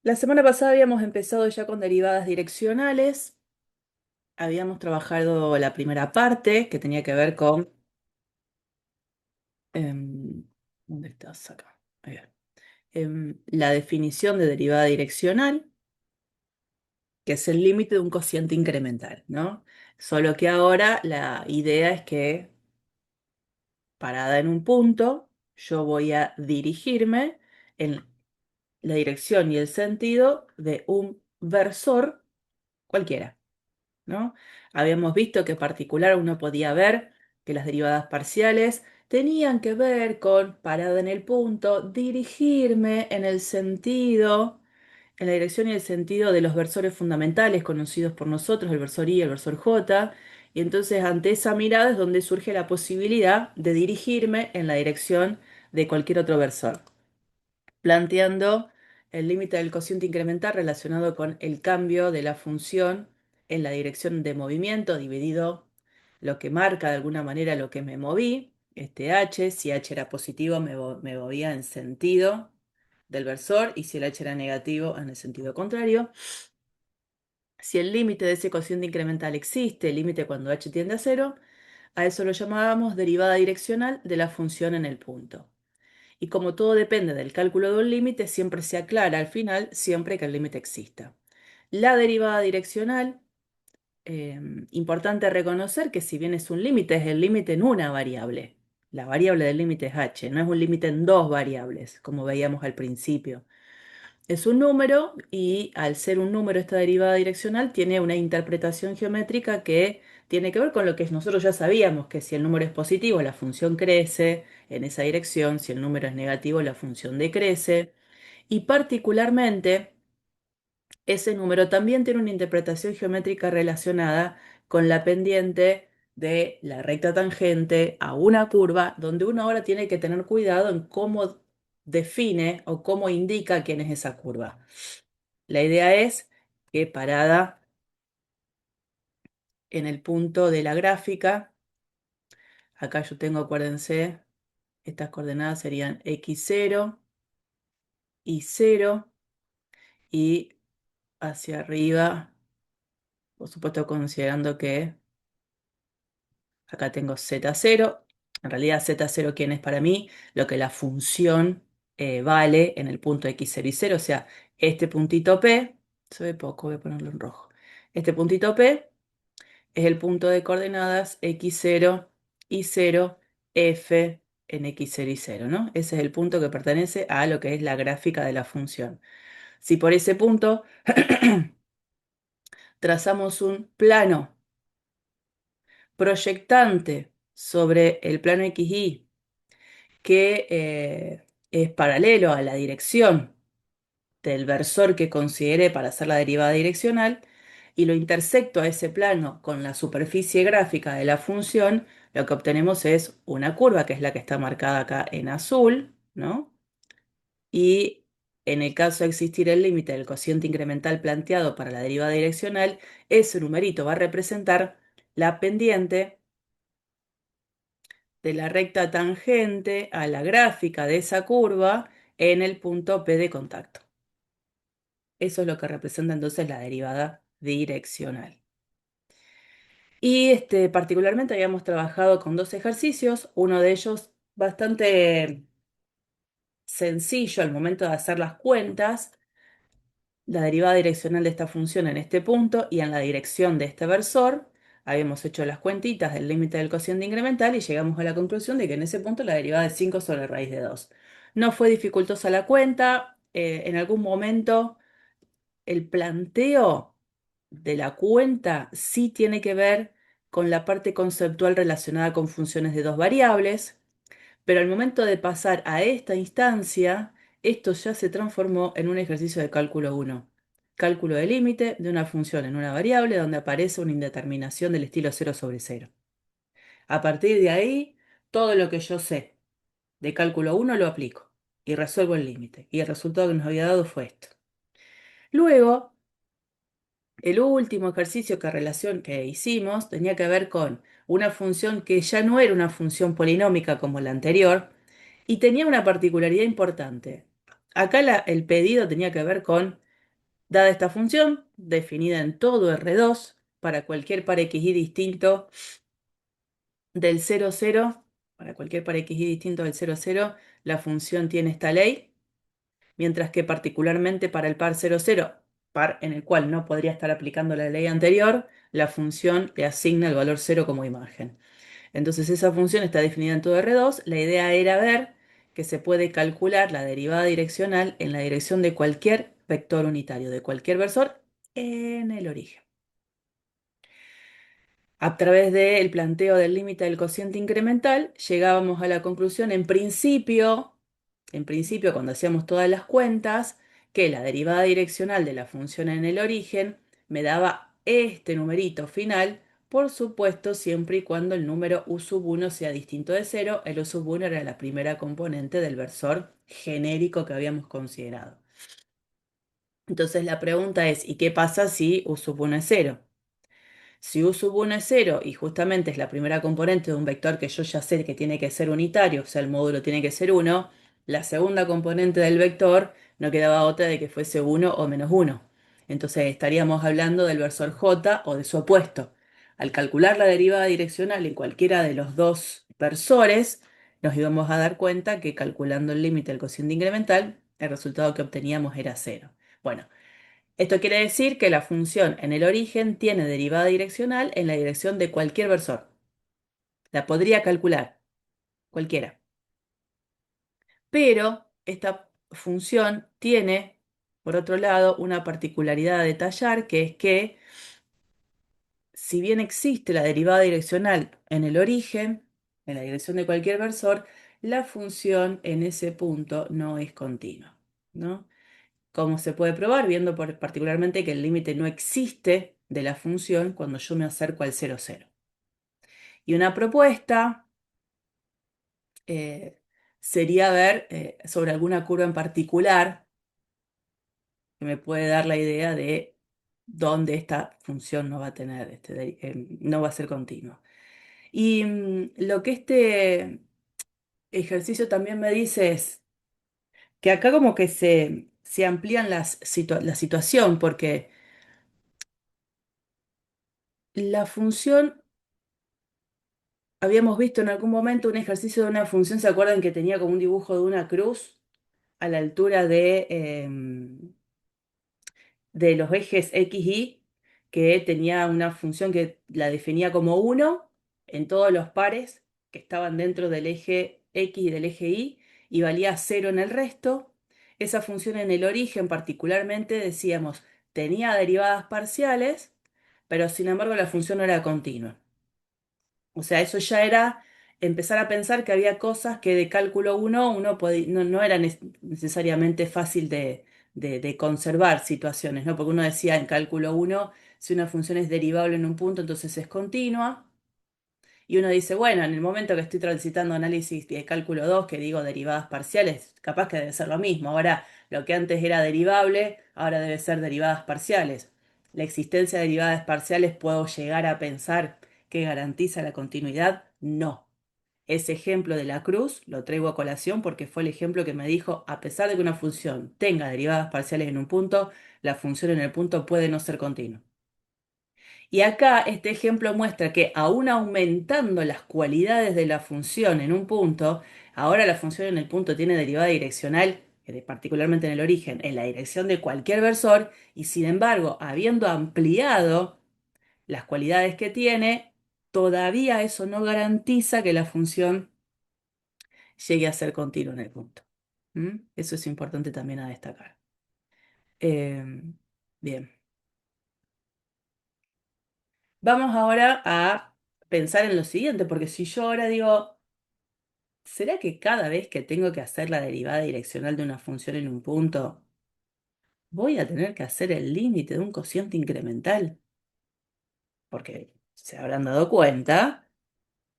La semana pasada habíamos empezado ya con derivadas direccionales, habíamos trabajado la primera parte que tenía que ver con... em, ¿dónde estás acá? Ahí va. La definición de derivada direccional, que es el límite de un cociente incremental, ¿no? Solo que ahora la idea es que, parada en un punto, yo voy a dirigirme en la dirección y el sentido de un versor cualquiera. ¿No? Habíamos visto que en particular uno podía ver que las derivadas parciales tenían que ver con, parada en el punto, dirigirme en el sentido, en la dirección y el sentido de los versores fundamentales conocidos por nosotros, el versor I y el versor J, y entonces ante esa mirada es donde surge la posibilidad de dirigirme en la dirección de cualquier otro versor, planteando el límite del cociente incremental relacionado con el cambio de la función en la dirección de movimiento dividido lo que marca de alguna manera lo que me moví, este h. Si h era positivo me movía en sentido del versor, y si el h era negativo en el sentido contrario. Si el límite de ese cociente incremental existe, el límite cuando h tiende a cero, a eso lo llamábamos derivada direccional de la función en el punto. Y como todo depende del cálculo de un límite, siempre se aclara al final, siempre que el límite exista. La derivada direccional, importante reconocer que si bien es un límite, es el límite en una variable. La variable del límite es h, no es un límite en dos variables, como veíamos al principio. Es un número, y al ser un número esta derivada direccional tiene una interpretación geométrica que tiene que ver con lo que nosotros ya sabíamos, que si el número es positivo la función crece en esa dirección, si el número es negativo la función decrece, y particularmente ese número también tiene una interpretación geométrica relacionada con la pendiente de la recta tangente a una curva, donde uno ahora tiene que tener cuidado en cómo define o cómo indica quién es esa curva. La idea es que, parada en el punto de la gráfica, acá yo tengo, acuérdense, estas coordenadas serían x0 y 0, y hacia arriba, por supuesto considerando que acá tengo z0. En realidad z0, ¿quién es para mí? Lo que la función vale en el punto x0 y 0, o sea, este puntito P, se ve poco, voy a ponerlo en rojo. Este puntito P es el punto de coordenadas x0 y 0, f en x0 y 0, ¿no? Ese es el punto que pertenece a lo que es la gráfica de la función. Si por ese punto trazamos un plano proyectante sobre el plano XY que es paralelo a la dirección del versor que consideré para hacer la derivada direccional, y lo intersecto a ese plano con la superficie gráfica de la función, lo que obtenemos es una curva, que es la que está marcada acá en azul, ¿no? Y en el caso de existir el límite del cociente incremental planteado para la derivada direccional, ese numerito va a representar la pendiente de la recta tangente a la gráfica de esa curva en el punto P de contacto. Eso es lo que representa entonces la derivada direccional. Y particularmente habíamos trabajado con dos ejercicios, uno de ellos bastante sencillo al momento de hacer las cuentas, la derivada direccional de esta función en este punto y en la dirección de este versor. Habíamos hecho las cuentitas del límite del cociente incremental y llegamos a la conclusión de que en ese punto la derivada es 5 sobre raíz de 2. No fue dificultosa la cuenta, en algún momento el planteo de la cuenta sí tiene que ver con la parte conceptual relacionada con funciones de dos variables, pero al momento de pasar a esta instancia, esto ya se transformó en un ejercicio de cálculo 1. Cálculo de límite de una función en una variable donde aparece una indeterminación del estilo 0 sobre 0. A partir de ahí, todo lo que yo sé de cálculo 1 lo aplico y resuelvo el límite. Y el resultado que nos había dado fue esto. Luego, el último ejercicio que hicimos tenía que ver con una función que ya no era una función polinómica como la anterior, y tenía una particularidad importante. Acá el pedido tenía que ver con Dada esta función, definida en todo R2, para cualquier par xy distinto del 0, 0, para cualquier par xy distinto del 0, 0, la función tiene esta ley, mientras que particularmente para el par 0, 0, par en el cual no podría estar aplicando la ley anterior, la función le asigna el valor 0 como imagen. Entonces esa función está definida en todo R2. La idea era ver que se puede calcular la derivada direccional en la dirección de cualquier vector unitario, de cualquier versor en el origen. A través del planteo del límite del cociente incremental, llegábamos a la conclusión, en principio, cuando hacíamos todas las cuentas, que la derivada direccional de la función en el origen me daba este numerito final, por supuesto, siempre y cuando el número u1 sea distinto de 0, el u1 era la primera componente del versor genérico que habíamos considerado. Entonces la pregunta es, ¿y qué pasa si u1 es 0? Si u1 es 0 y justamente es la primera componente de un vector que yo ya sé que tiene que ser unitario, o sea, el módulo tiene que ser 1, la segunda componente del vector no quedaba otra de que fuese 1 o menos 1. Entonces estaríamos hablando del versor j o de su opuesto. Al calcular la derivada direccional en cualquiera de los dos versores, nos íbamos a dar cuenta que calculando el límite del cociente incremental, el resultado que obteníamos era 0. Bueno, esto quiere decir que la función en el origen tiene derivada direccional en la dirección de cualquier versor. La podría calcular cualquiera. Pero esta función tiene, por otro lado, una particularidad a detallar, que es que si bien existe la derivada direccional en el origen, en la dirección de cualquier versor, la función en ese punto no es continua, ¿no? Como se puede probar, viendo particularmente que el límite no existe de la función cuando yo me acerco al 0, 0. Y una propuesta eh, sería ver sobre alguna curva en particular que me puede dar la idea de dónde esta función no va a tener, no va a ser continua. Y lo que este ejercicio también me dice es que acá como que se amplían la situación, porque la función, habíamos visto en algún momento un ejercicio de una función, ¿se acuerdan que tenía como un dibujo de una cruz a la altura de los ejes X, Y, que tenía una función que la definía como 1 en todos los pares que estaban dentro del eje X y del eje Y valía 0 en el resto? Esa función en el origen particularmente decíamos tenía derivadas parciales, pero sin embargo la función no era continua. O sea, eso ya era empezar a pensar que había cosas que de cálculo uno no era necesariamente fácil de conservar situaciones, ¿no? Porque uno decía en cálculo uno si una función es derivable en un punto, entonces es continua. Y uno dice, bueno, en el momento que estoy transitando análisis de cálculo 2 que digo derivadas parciales, capaz que debe ser lo mismo. Ahora, lo que antes era derivable, ahora debe ser derivadas parciales. La existencia de derivadas parciales, ¿puedo llegar a pensar que garantiza la continuidad? No. Ese ejemplo de la cruz lo traigo a colación porque fue el ejemplo que me dijo, a pesar de que una función tenga derivadas parciales en un punto, la función en el punto puede no ser continua. Y acá este ejemplo muestra que aún aumentando las cualidades de la función en un punto, ahora la función en el punto tiene derivada direccional, particularmente en el origen, en la dirección de cualquier versor, y sin embargo, habiendo ampliado las cualidades que tiene, todavía eso no garantiza que la función llegue a ser continua en el punto. ¿Mm? Eso es importante también a destacar. Bien. Vamos ahora a pensar en lo siguiente, porque si yo ahora digo, ¿será que cada vez que tengo que hacer la derivada direccional de una función en un punto, voy a tener que hacer el límite de un cociente incremental? Porque se habrán dado cuenta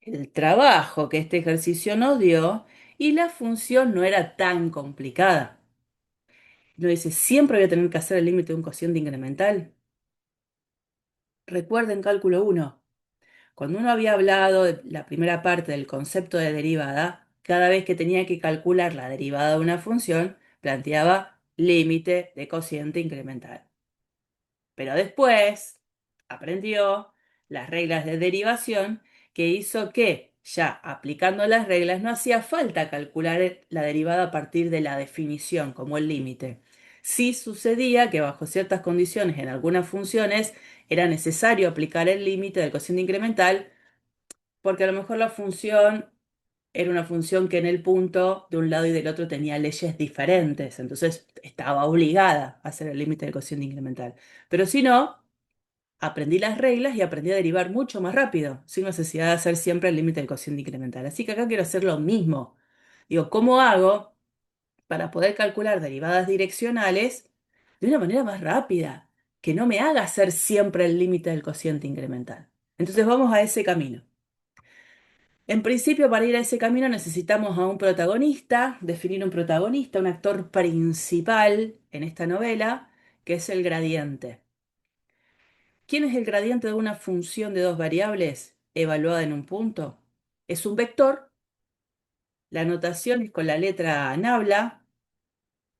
el trabajo que este ejercicio nos dio y la función no era tan complicada. Uno dice, ¿siempre voy a tener que hacer el límite de un cociente incremental? Recuerden cálculo uno. Cuando uno había hablado de la primera parte del concepto de derivada, cada vez que tenía que calcular la derivada de una función, planteaba límite de cociente incremental. Pero después aprendió las reglas de derivación que hizo que, ya aplicando las reglas, no hacía falta calcular la derivada a partir de la definición, como el límite. Sí sucedía que bajo ciertas condiciones en algunas funciones era necesario aplicar el límite del cociente incremental porque a lo mejor la función era una función que en el punto de un lado y del otro tenía leyes diferentes, entonces estaba obligada a hacer el límite del cociente incremental. Pero si no, aprendí las reglas y aprendí a derivar mucho más rápido, sin necesidad de hacer siempre el límite del cociente incremental. Así que acá quiero hacer lo mismo. Digo, ¿cómo hago para poder calcular derivadas direccionales de una manera más rápida, que no me haga hacer siempre el límite del cociente incremental? Entonces vamos a ese camino. En principio, para ir a ese camino necesitamos a un protagonista, definir un protagonista, un actor principal en esta novela, que es el gradiente. ¿Quién es el gradiente de una función de dos variables evaluada en un punto? Es un vector, la notación es con la letra nabla,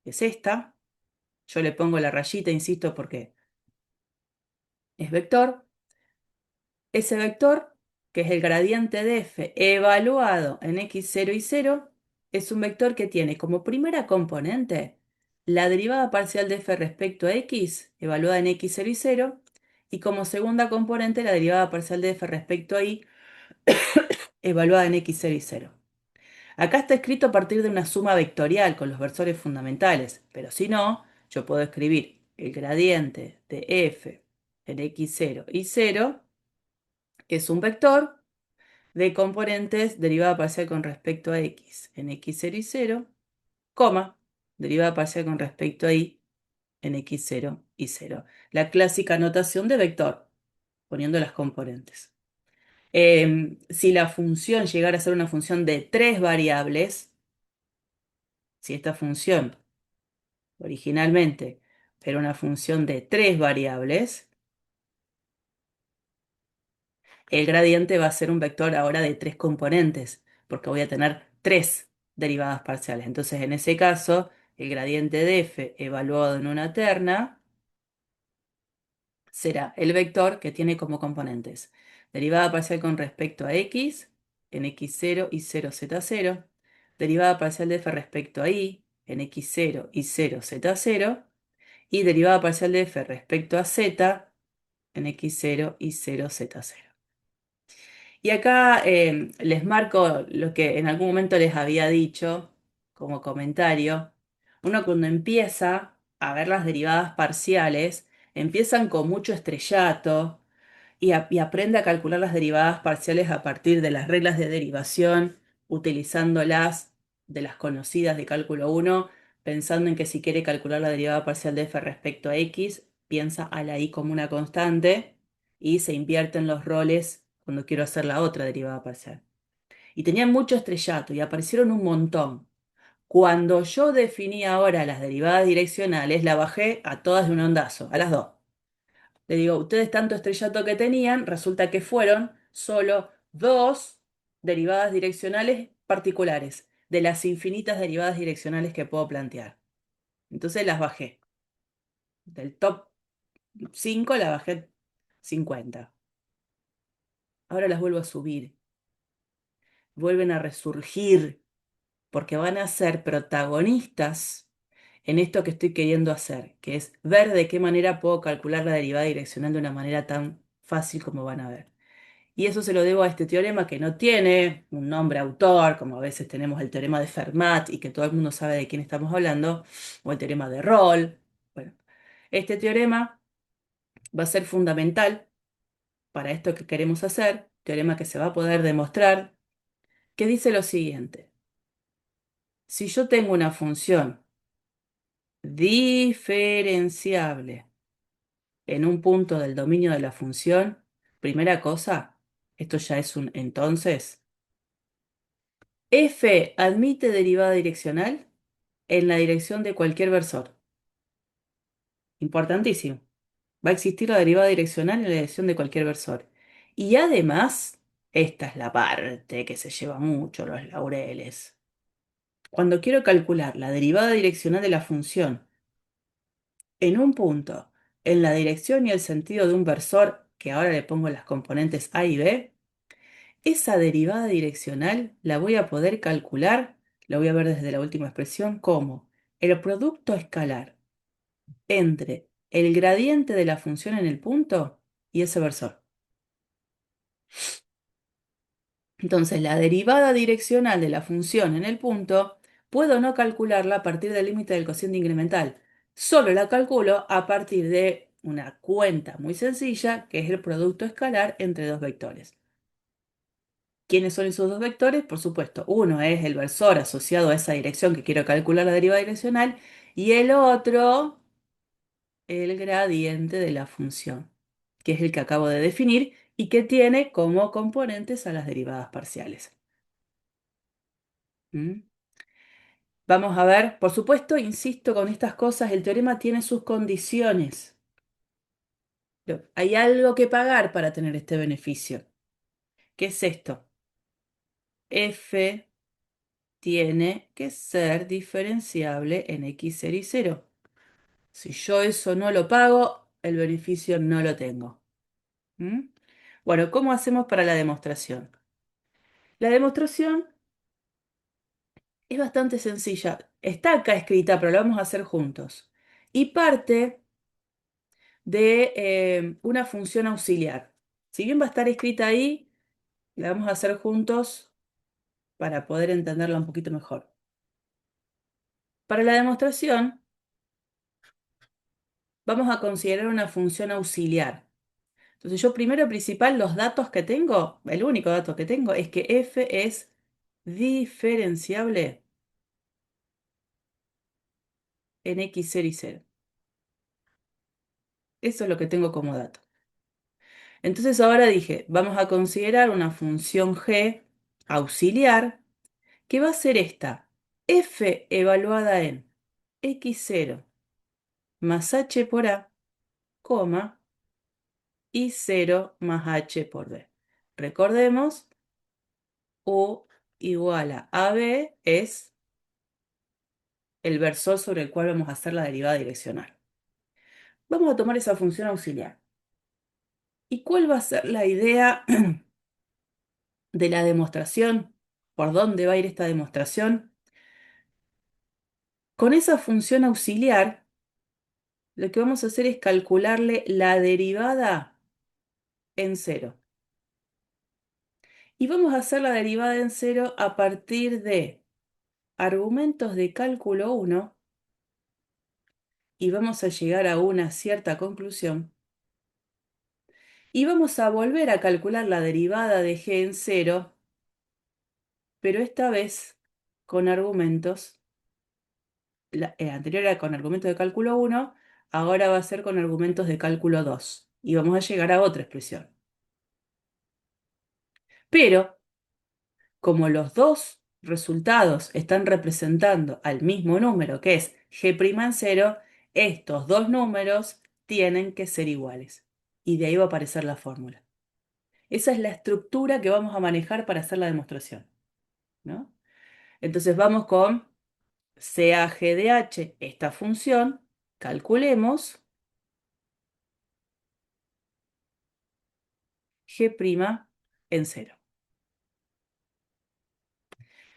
que es esta. Yo le pongo la rayita, insisto, porque es vector. Ese vector, que es el gradiente de f evaluado en x0 y 0, es un vector que tiene como primera componente la derivada parcial de f respecto a x, evaluada en x0 y 0, y como segunda componente la derivada parcial de f respecto a y, evaluada en x0 y 0. Acá está escrito a partir de una suma vectorial con los versores fundamentales, pero si no, yo puedo escribir el gradiente de f en x0 y 0, que es un vector de componentes derivada parcial con respecto a x en x0 y 0, coma, derivada parcial con respecto a y en x0 y 0. La clásica notación de vector, poniendo las componentes. Si la función llegara a ser una función de tres variables, si esta función originalmente era una función de tres variables, el gradiente va a ser un vector ahora de tres componentes, porque voy a tener tres derivadas parciales. Entonces, en ese caso, el gradiente de f evaluado en una terna será el vector que tiene como componentes derivada parcial con respecto a x en x0 y 0z0, derivada parcial de f respecto a y en x0 y 0z0, y derivada parcial de f respecto a z en x0 y 0z0. Y acá les marco lo que en algún momento les había dicho como comentario. Uno cuando empieza a ver las derivadas parciales, empiezan con mucho estrellato y aprende a calcular las derivadas parciales a partir de las reglas de derivación, utilizándolas de las conocidas de cálculo 1, pensando en que si quiere calcular la derivada parcial de f respecto a x, piensa a la y como una constante y se invierten los roles cuando quiero hacer la otra derivada parcial. Y tenían mucho estrellato y aparecieron un montón. Cuando yo definí ahora las derivadas direccionales, la bajé a todas de un ondazo, a las dos. Le digo, ustedes tanto estrellato que tenían, resulta que fueron solo dos derivadas direccionales particulares, de las infinitas derivadas direccionales que puedo plantear. Entonces las bajé. Del top 5 la bajé 50. Ahora las vuelvo a subir. Vuelven a resurgir porque van a ser protagonistas en esto que estoy queriendo hacer, que es ver de qué manera puedo calcular la derivada direccional de una manera tan fácil como van a ver. Y eso se lo debo a este teorema que no tiene un nombre autor, como a veces tenemos el teorema de Fermat y que todo el mundo sabe de quién estamos hablando, o el teorema de Rolle. Bueno, este teorema va a ser fundamental para esto que queremos hacer, teorema que se va a poder demostrar, que dice lo siguiente. Si yo tengo una función diferenciable en un punto del dominio de la función, primera cosa, esto ya es un entonces. F admite derivada direccional en la dirección de cualquier versor. Importantísimo. Va a existir la derivada direccional en la dirección de cualquier versor. Y además, esta es la parte que se lleva mucho los laureles. Cuando quiero calcular la derivada direccional de la función en un punto en la dirección y el sentido de un versor, que ahora le pongo las componentes A y B, esa derivada direccional la voy a poder calcular, la voy a ver desde la última expresión, como el producto escalar entre el gradiente de la función en el punto y ese versor. Entonces, la derivada direccional de la función en el punto, puedo no calcularla a partir del límite del cociente incremental. Solo la calculo a partir de una cuenta muy sencilla, que es el producto escalar entre dos vectores. ¿Quiénes son esos dos vectores? Por supuesto, uno es el versor asociado a esa dirección que quiero calcular la derivada direccional y el otro, el gradiente de la función, que es el que acabo de definir y que tiene como componentes a las derivadas parciales. ¿Mm? Vamos a ver, por supuesto, insisto con estas cosas, el teorema tiene sus condiciones. Hay algo que pagar para tener este beneficio. ¿Qué es esto? F tiene que ser diferenciable en x0 y 0. Si yo eso no lo pago, el beneficio no lo tengo. ¿Mm? Bueno, ¿cómo hacemos para la demostración? La demostración es bastante sencilla. Está acá escrita, pero la vamos a hacer juntos. Y parte de una función auxiliar. Si bien va a estar escrita ahí, la vamos a hacer juntos para poder entenderla un poquito mejor. Para la demostración, vamos a considerar una función auxiliar. Entonces yo primero principal, los datos que tengo, el único dato que tengo es que f es diferenciable en x0 y 0. Eso es lo que tengo como dato. Entonces ahora dije, vamos a considerar una función g auxiliar que va a ser esta, f evaluada en x0 más h por a, coma, y 0 más h por b. Recordemos, u igual a ab es el versor sobre el cual vamos a hacer la derivada direccional. Vamos a tomar esa función auxiliar. ¿Y cuál va a ser la idea de la demostración? ¿Por dónde va a ir esta demostración? Con esa función auxiliar, lo que vamos a hacer es calcularle la derivada en cero. Y vamos a hacer la derivada en cero a partir de argumentos de cálculo 1 y vamos a llegar a una cierta conclusión. Y vamos a volver a calcular la derivada de g en cero, pero esta vez con argumentos, anterior era con argumentos de cálculo 1, ahora va a ser con argumentos de cálculo 2. Y vamos a llegar a otra expresión. Pero como los dos resultados están representando al mismo número, que es g' en cero, estos dos números tienen que ser iguales. Y de ahí va a aparecer la fórmula. Esa es la estructura que vamos a manejar para hacer la demostración, ¿no? Entonces vamos con CAG de h, esta función, calculemos g' en cero.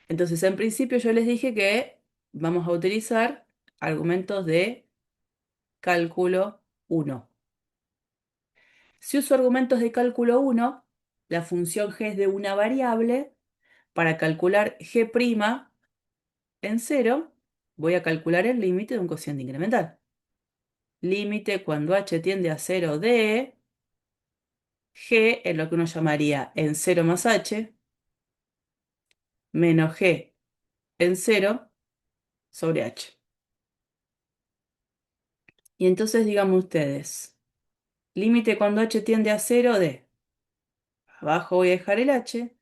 Entonces, en principio yo les dije que vamos a utilizar argumentos de cálculo 1. Si uso argumentos de cálculo 1, la función g es de una variable. Para calcular g' en cero, voy a calcular el límite de un cociente incremental. Límite cuando h tiende a 0 de g es lo que uno llamaría en 0 más h, menos g en 0 sobre h. Y entonces díganme ustedes, límite cuando h tiende a 0 de, abajo voy a dejar el h,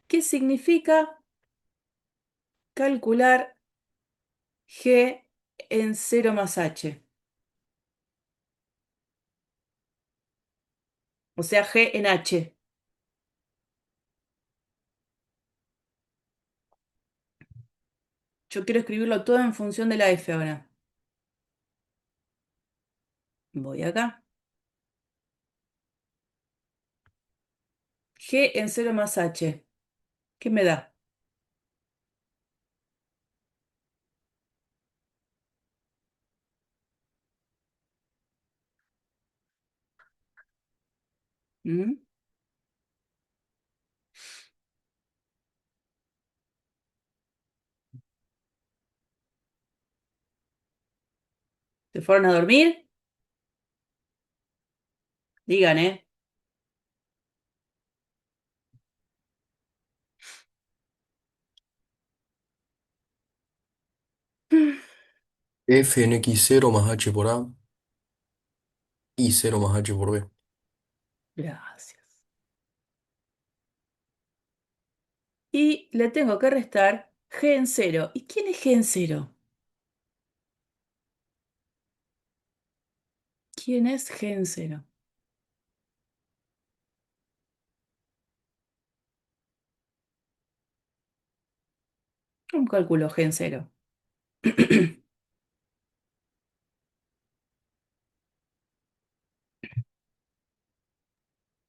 ¿qué significa calcular g en 0 más h? O sea, g en h. Yo quiero escribirlo todo en función de la f ahora. Voy acá. G en cero más H. ¿Qué me da? ¿Mm? ¿Se fueron a dormir? Digan, ¿eh? F en X0 más H por A, Y0 más H por B. Gracias. Y le tengo que restar G en cero. ¿Y quién es G en cero? ¿Quién es G en cero? ¿Cómo calculo G en cero?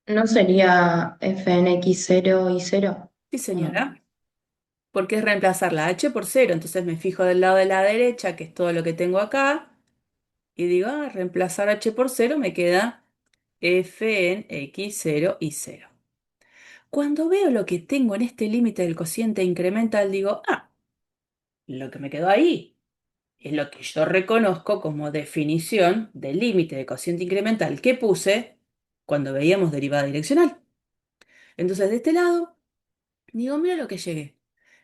¿No sería fnx 0 y 0? Sí, ¿O no? señora. Porque es reemplazar la H por cero. Entonces me fijo del lado de la derecha, que es todo lo que tengo acá, y digo, reemplazar H por cero me queda F en X0 y cero. Cuando veo lo que tengo en este límite del cociente incremental, digo, lo que me quedó ahí es lo que yo reconozco como definición del límite de cociente incremental que puse cuando veíamos derivada direccional. Entonces, de este lado, digo, mira lo que llegué.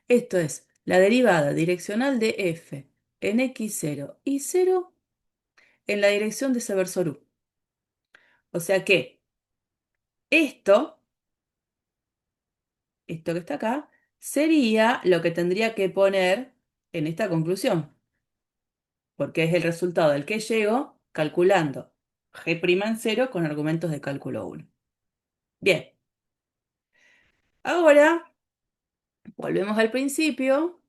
Esto es la derivada direccional de f en x0 y cero en la dirección de Seversor U. O sea que esto, esto que está acá, sería lo que tendría que poner en esta conclusión, porque es el resultado del que llego calculando g' en cero con argumentos de cálculo 1. Bien, ahora volvemos al principio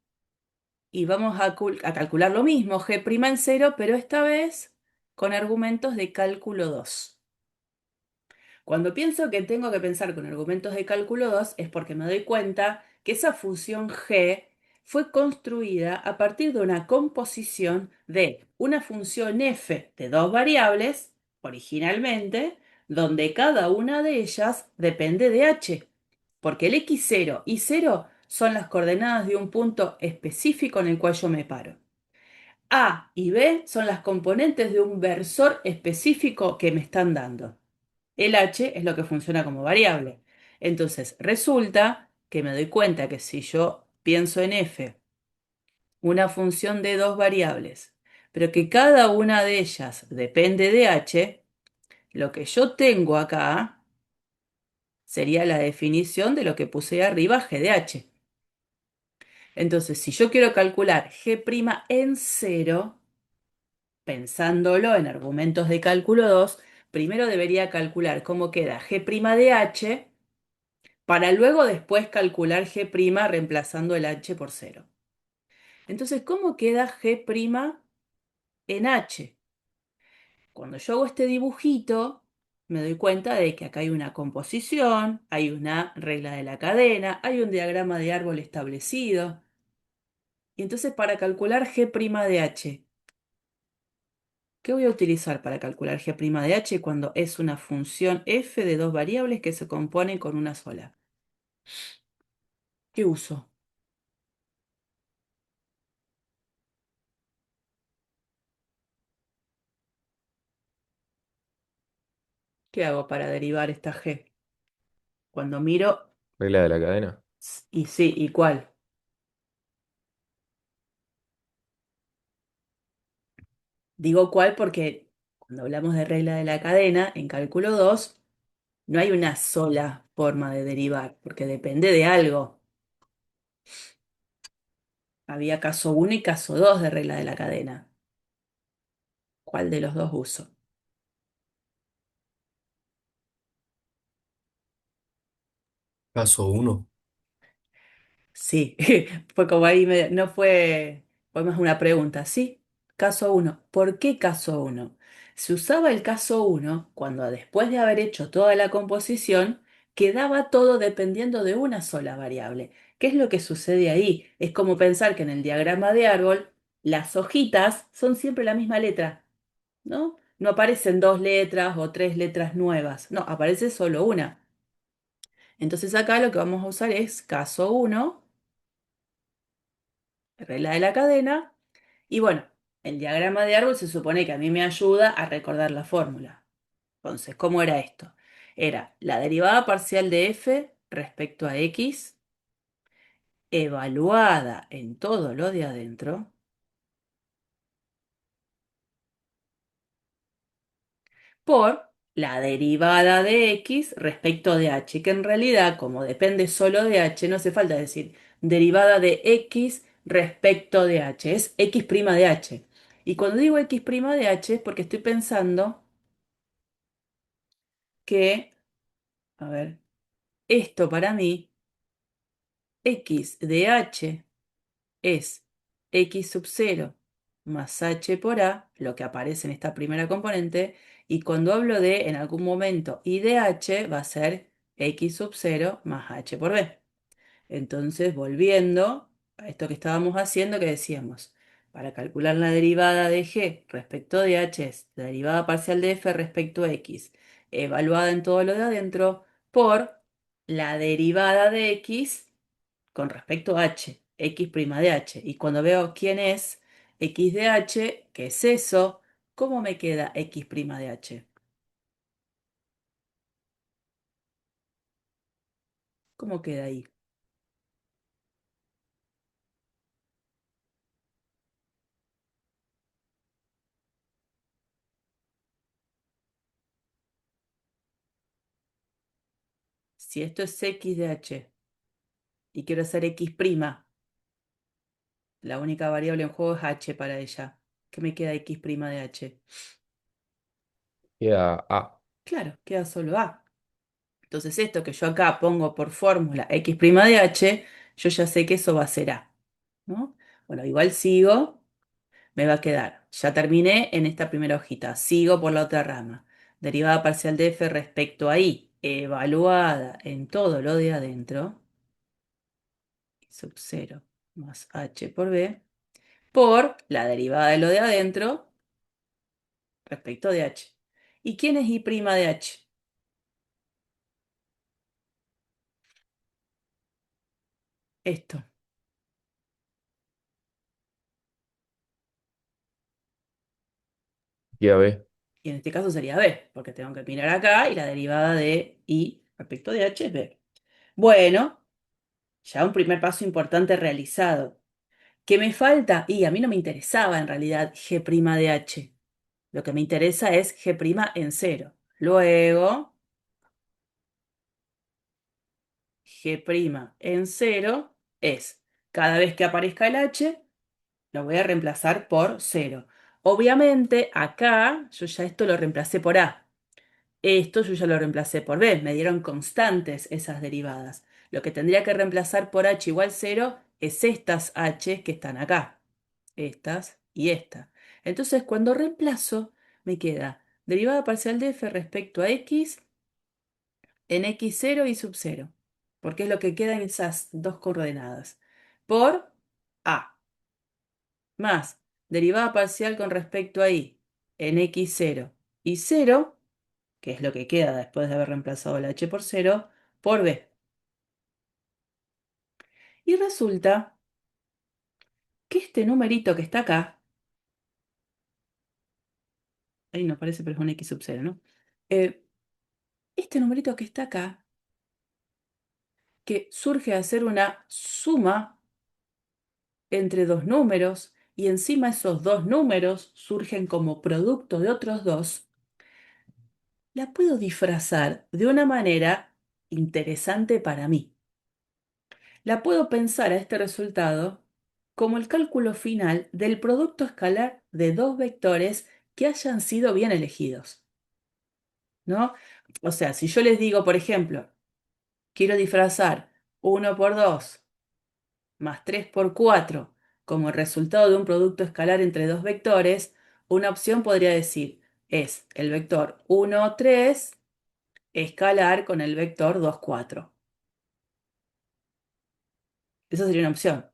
y vamos a calcular lo mismo, g' en cero, pero esta vez con argumentos de cálculo 2. Cuando pienso que tengo que pensar con argumentos de cálculo 2 es porque me doy cuenta que esa función g fue construida a partir de una composición de una función f de dos variables, originalmente, donde cada una de ellas depende de h, porque el x0 y 0 son las coordenadas de un punto específico en el cual yo me paro. A y B son las componentes de un versor específico que me están dando. El h es lo que funciona como variable. Entonces, resulta que me doy cuenta que si yo pienso en f, una función de dos variables, pero que cada una de ellas depende de h, lo que yo tengo acá sería la definición de lo que puse arriba, g de h. Entonces, si yo quiero calcular g' en cero, pensándolo en argumentos de cálculo 2, primero debería calcular cómo queda g' de h para luego después calcular g' reemplazando el h por cero. Entonces, ¿cómo queda g' en h? Cuando yo hago este dibujito, me doy cuenta de que acá hay una composición, hay una regla de la cadena, hay un diagrama de árbol establecido. Y entonces para calcular g' de h, ¿qué voy a utilizar para calcular g' de h cuando es una función f de dos variables que se componen con una sola? ¿Qué uso? ¿Qué hago para derivar esta g? Cuando miro, Regla de la cadena. y sí, ¿y cuál? Digo cuál porque cuando hablamos de regla de la cadena, en cálculo 2 no hay una sola forma de derivar, porque depende de algo. Había caso uno y caso 2 de regla de la cadena. ¿Cuál de los dos uso? Caso uno. Sí, fue como ahí, no fue más una pregunta, ¿sí? Caso uno. ¿Por qué caso uno? Se usaba el caso uno cuando después de haber hecho toda la composición, quedaba todo dependiendo de una sola variable. ¿Qué es lo que sucede ahí? Es como pensar que en el diagrama de árbol las hojitas son siempre la misma letra, ¿no? No aparecen dos letras o tres letras nuevas, no, aparece solo una. Entonces acá lo que vamos a usar es caso uno, regla de la cadena, y bueno, el diagrama de árbol se supone que a mí me ayuda a recordar la fórmula. Entonces, ¿cómo era esto? Era la derivada parcial de f respecto a x evaluada en todo lo de adentro por la derivada de x respecto de h, que en realidad, como depende solo de h, no hace falta decir derivada de x respecto de h, es x' de h. Y cuando digo x' de h es porque estoy pensando que, a ver, esto para mí, x de h es x sub 0 más h por a, lo que aparece en esta primera componente, y cuando hablo de en algún momento y de h va a ser x sub 0 más h por b. Entonces, volviendo a esto que estábamos haciendo, que decíamos, para calcular la derivada de g respecto de h es la derivada parcial de f respecto a x, evaluada en todo lo de adentro, por la derivada de x con respecto a h, x' de h. Y cuando veo quién es x de h, ¿qué es eso? ¿Cómo me queda x' de h? ¿Cómo queda ahí? Si esto es x de h y quiero hacer x', la única variable en juego es h para ella. ¿Qué me queda x' de h? Queda A. Claro, queda solo a. Entonces esto que yo acá pongo por fórmula x' de h, yo ya sé que eso va a ser a, ¿no? Bueno, igual sigo. Me va a quedar. Ya terminé en esta primera hojita. Sigo por la otra rama. Derivada parcial de f respecto a y, evaluada en todo lo de adentro, sub 0 más h por b, por la derivada de lo de adentro respecto de h. ¿Y quién es y' de h? Esto. Queda B. Y en este caso sería b, porque tengo que mirar acá y la derivada de y respecto de h es b. Bueno, ya un primer paso importante realizado. ¿Qué me falta? Y a mí no me interesaba en realidad g' de h. Lo que me interesa es g' en cero. Luego, g' en cero es, cada vez que aparezca el h, lo voy a reemplazar por cero. Obviamente, acá yo ya esto lo reemplacé por a. Esto yo ya lo reemplacé por b. Me dieron constantes esas derivadas. Lo que tendría que reemplazar por h igual cero es estas h que están acá. Estas y esta. Entonces, cuando reemplazo, me queda derivada parcial de f respecto a x en x0 y sub 0, porque es lo que queda en esas dos coordenadas, por a, más derivada parcial con respecto a y en x0 y 0, que es lo que queda después de haber reemplazado el h por 0, por b. Y resulta que este numerito que está acá, ahí no parece, pero es un x sub 0, ¿no? Este numerito que está acá, que surge a ser una suma entre dos números y encima esos dos números surgen como producto de otros dos, la puedo disfrazar de una manera interesante para mí. La puedo pensar a este resultado como el cálculo final del producto escalar de dos vectores que hayan sido bien elegidos, ¿no? O sea, si yo les digo, por ejemplo, quiero disfrazar 1 por 2 más 3 por 4 como el resultado de un producto escalar entre dos vectores, una opción podría decir, es el vector 1, 3 escalar con el vector 2, 4. Esa sería una opción.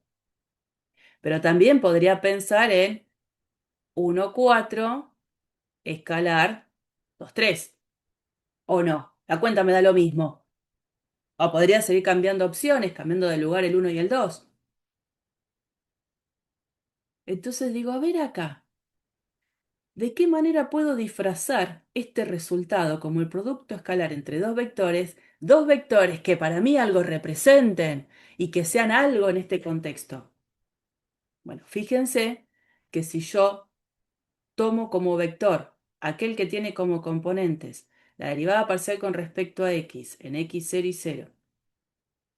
Pero también podría pensar en 1, 4 escalar 2, 3. ¿O no? La cuenta me da lo mismo. O podría seguir cambiando opciones, cambiando de lugar el 1 y el 2. Entonces digo, a ver acá, ¿de qué manera puedo disfrazar este resultado como el producto escalar entre dos vectores que para mí algo representen y que sean algo en este contexto? Bueno, fíjense que si yo tomo como vector aquel que tiene como componentes la derivada parcial con respecto a x en x0 y 0,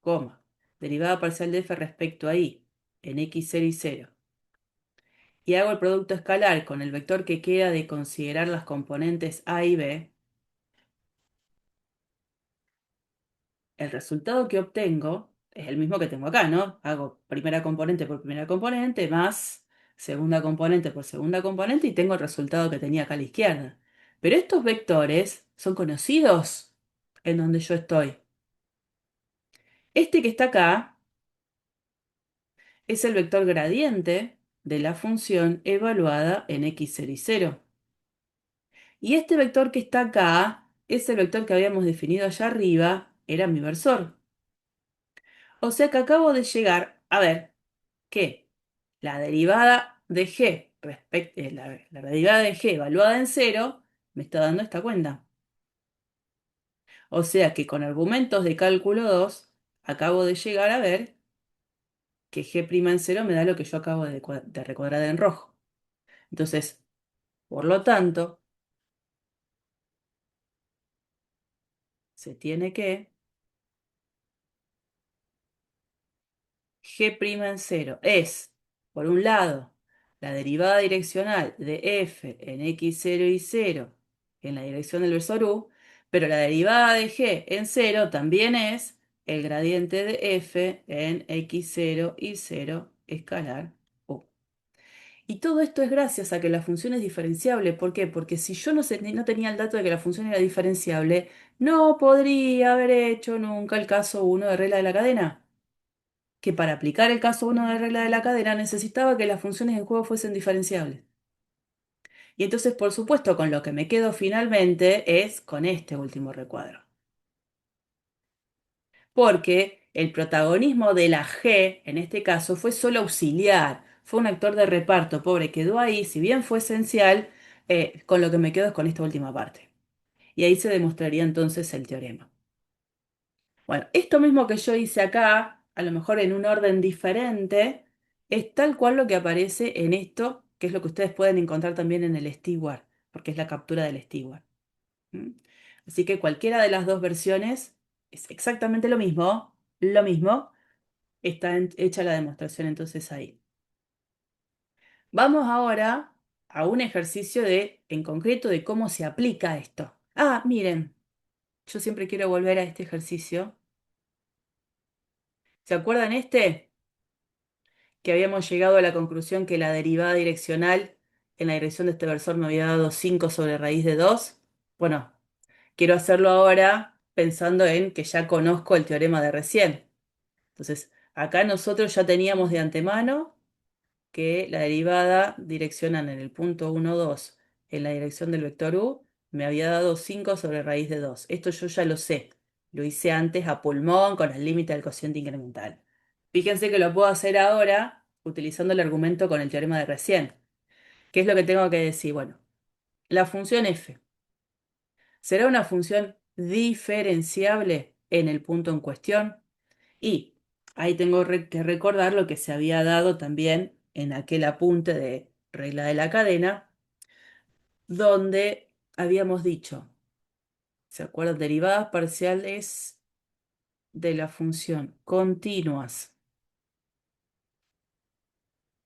coma, derivada parcial de f respecto a y en x0 y 0, y hago el producto escalar con el vector que queda de considerar las componentes a y b, el resultado que obtengo es el mismo que tengo acá, ¿no? Hago primera componente por primera componente más segunda componente por segunda componente y tengo el resultado que tenía acá a la izquierda. Pero estos vectores son conocidos en donde yo estoy. Este que está acá es el vector gradiente de la función evaluada en x0 y 0. Y este vector que está acá es el vector que habíamos definido allá arriba, era mi versor. O sea que acabo de llegar a ver que la derivada de g la derivada de g evaluada en 0 me está dando esta cuenta. O sea que con argumentos de cálculo 2 acabo de llegar a ver que g' en 0 me da lo que yo acabo de recuadrar en rojo. Entonces, por lo tanto, se tiene que g' en 0 es, por un lado, la derivada direccional de f en x0 y 0 en la dirección del versor u, pero la derivada de g en 0 también es el gradiente de f en x0 y 0 escalar u. Y todo esto es gracias a que la función es diferenciable. ¿Por qué? Porque si yo no tenía el dato de que la función era diferenciable, no podría haber hecho nunca el caso 1 de regla de la cadena, que para aplicar el caso 1 de regla de la cadena necesitaba que las funciones en juego fuesen diferenciables. Y entonces, por supuesto, con lo que me quedo finalmente es con este último recuadro. Porque el protagonismo de la G, en este caso, fue solo auxiliar, fue un actor de reparto, pobre, quedó ahí, si bien fue esencial, con lo que me quedo es con esta última parte. Y ahí se demostraría entonces el teorema. Bueno, esto mismo que yo hice acá, a lo mejor en un orden diferente, es tal cual lo que aparece en esto, que es lo que ustedes pueden encontrar también en el steward, porque es la captura del steward. ¿Mm? Así que cualquiera de las dos versiones es exactamente lo mismo, está hecha la demostración entonces ahí. Vamos ahora a un ejercicio en concreto de cómo se aplica esto. Ah, miren, yo siempre quiero volver a este ejercicio. ¿Se acuerdan este? Que habíamos llegado a la conclusión que la derivada direccional en la dirección de este versor me había dado 5 sobre raíz de 2. Bueno, quiero hacerlo ahora pensando en que ya conozco el teorema de recién. Entonces, acá nosotros ya teníamos de antemano que la derivada direccional en el punto 1, 2 en la dirección del vector u me había dado 5 sobre raíz de 2. Esto yo ya lo sé. Lo hice antes a pulmón con el límite del cociente incremental. Fíjense que lo puedo hacer ahora utilizando el argumento con el teorema de recién. ¿Qué es lo que tengo que decir? Bueno, la función f será una función diferenciable en el punto en cuestión y ahí tengo que recordar lo que se había dado también en aquel apunte de regla de la cadena, donde habíamos dicho, ¿se acuerdan? Derivadas parciales de la función continuas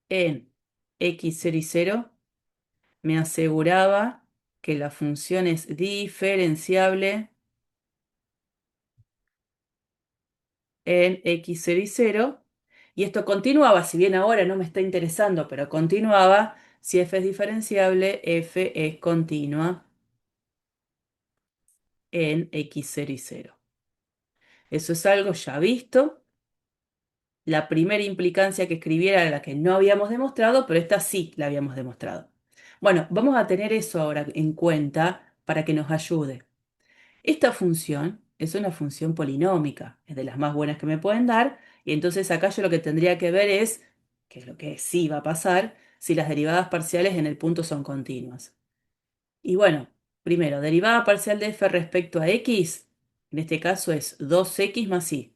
en x0 y 0 me aseguraba que la función es diferenciable en x0 y 0. Y esto continuaba, si bien ahora no me está interesando, pero continuaba, si f es diferenciable, f es continua en x0 y 0. Eso es algo ya visto. La primera implicancia que escribiera era la que no habíamos demostrado, pero esta sí la habíamos demostrado. Bueno, vamos a tener eso ahora en cuenta para que nos ayude. Esta función es una función polinómica, es de las más buenas que me pueden dar, y entonces acá yo lo que tendría que ver es, que es lo que sí va a pasar, si las derivadas parciales en el punto son continuas. Y bueno, primero, derivada parcial de f respecto a x, en este caso es 2x más y.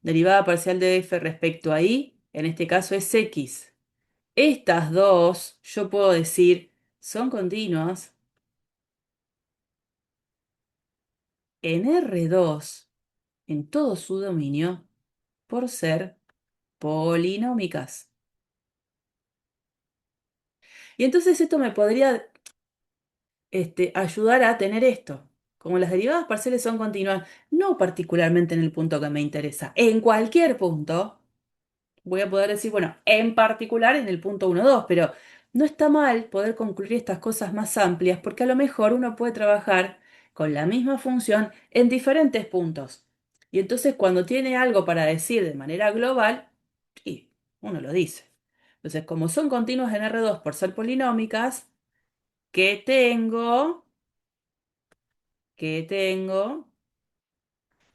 Derivada parcial de f respecto a y, en este caso es x. Estas dos, yo puedo decir, son continuas en R2, en todo su dominio, por ser polinómicas. Y entonces esto me podría ayudar a tener esto. Como las derivadas parciales son continuas, no particularmente en el punto que me interesa, en cualquier punto, voy a poder decir, bueno, en particular en el punto 1, 2, pero no está mal poder concluir estas cosas más amplias porque a lo mejor uno puede trabajar con la misma función en diferentes puntos. Y entonces cuando tiene algo para decir de manera global, sí, uno lo dice. Entonces, como son continuas en R2 por ser polinómicas, ¿qué tengo? ¿Qué tengo?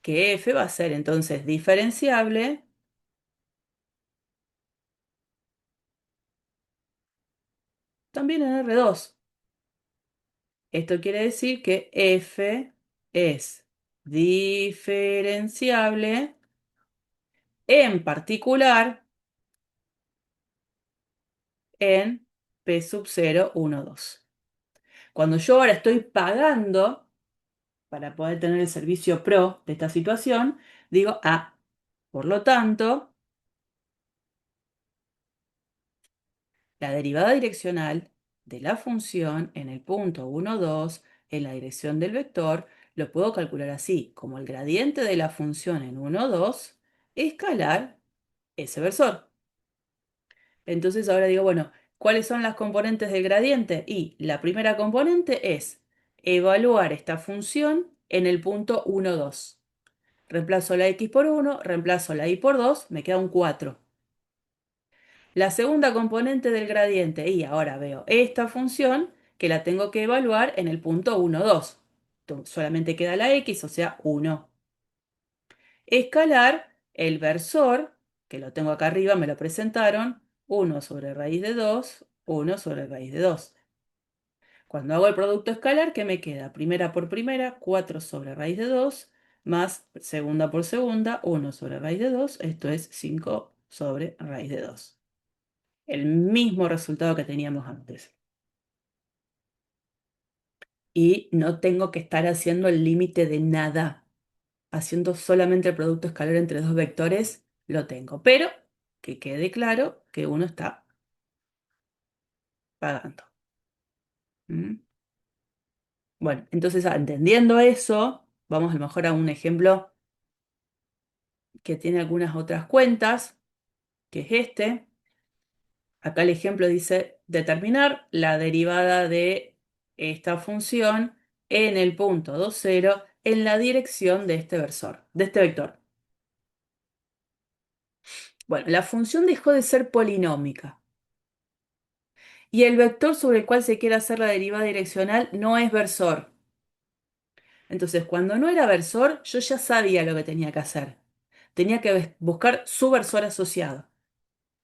Que f va a ser entonces diferenciable también en R2. Esto quiere decir que f es diferenciable en particular en p sub 0, 1, 2. Cuando yo ahora estoy pagando para poder tener el servicio pro de esta situación, digo, por lo tanto, la derivada direccional de la función en el punto 1, 2, en la dirección del vector, lo puedo calcular así, como el gradiente de la función en 1, 2, escalar ese versor. Entonces ahora digo, bueno, ¿cuáles son las componentes del gradiente? Y la primera componente es evaluar esta función en el punto 1, 2. Reemplazo la x por 1, reemplazo la y por 2, me queda un 4. La segunda componente del gradiente, y ahora veo esta función que la tengo que evaluar en el punto 1, 2. Solamente queda la x, o sea, 1. Escalar el versor, que lo tengo acá arriba, me lo presentaron, 1 sobre raíz de 2, 1 sobre raíz de 2. Cuando hago el producto escalar, ¿qué me queda? Primera por primera, 4 sobre raíz de 2, más segunda por segunda, 1 sobre raíz de 2, esto es 5 sobre raíz de 2. El mismo resultado que teníamos antes. Y no tengo que estar haciendo el límite de nada. Haciendo solamente el producto escalar entre dos vectores, lo tengo. Pero que quede claro que uno está pagando. ¿Mm? Bueno, entonces entendiendo eso, vamos a lo mejor a un ejemplo que tiene algunas otras cuentas, que es este. Acá el ejemplo dice determinar la derivada de esta función en el punto 2, 0 en la dirección de este versor, de este vector. Bueno, la función dejó de ser polinómica y el vector sobre el cual se quiere hacer la derivada direccional no es versor. Entonces, cuando no era versor, yo ya sabía lo que tenía que hacer. Tenía que buscar su versor asociado,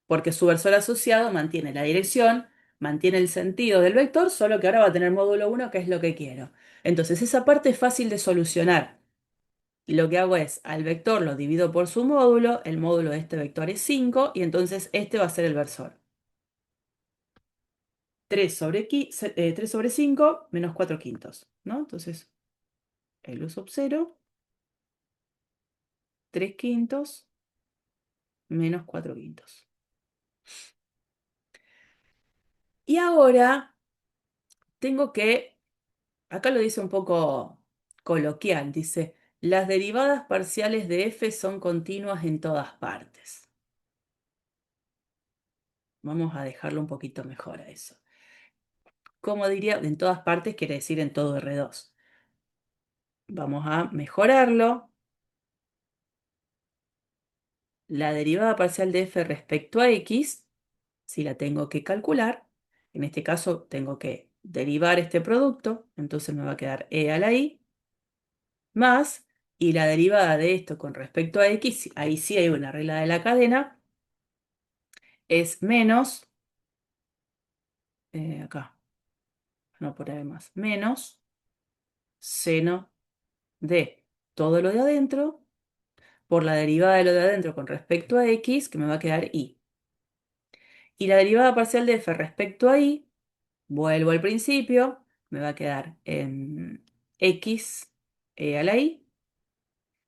porque su versor asociado mantiene la dirección, mantiene el sentido del vector, solo que ahora va a tener módulo 1, que es lo que quiero. Entonces, esa parte es fácil de solucionar. Y lo que hago es, al vector lo divido por su módulo, el módulo de este vector es 5, y entonces este va a ser el versor. 3 sobre 5 menos 4 quintos, ¿no? Entonces, el u sub 0, 3 quintos menos 4 quintos. Y ahora tengo que, acá lo dice un poco coloquial, dice, las derivadas parciales de f son continuas en todas partes. Vamos a dejarlo un poquito mejor a eso. Como diría, en todas partes quiere decir en todo R2. Vamos a mejorarlo. La derivada parcial de f respecto a x, si la tengo que calcular, en este caso tengo que derivar este producto, entonces me va a quedar e a la i, más, y la derivada de esto con respecto a x, ahí sí hay una regla de la cadena, es menos, acá, no por ahí más, menos seno de todo lo de adentro por la derivada de lo de adentro con respecto a x, que me va a quedar y. Y la derivada parcial de f respecto a y, vuelvo al principio, me va a quedar en x a la y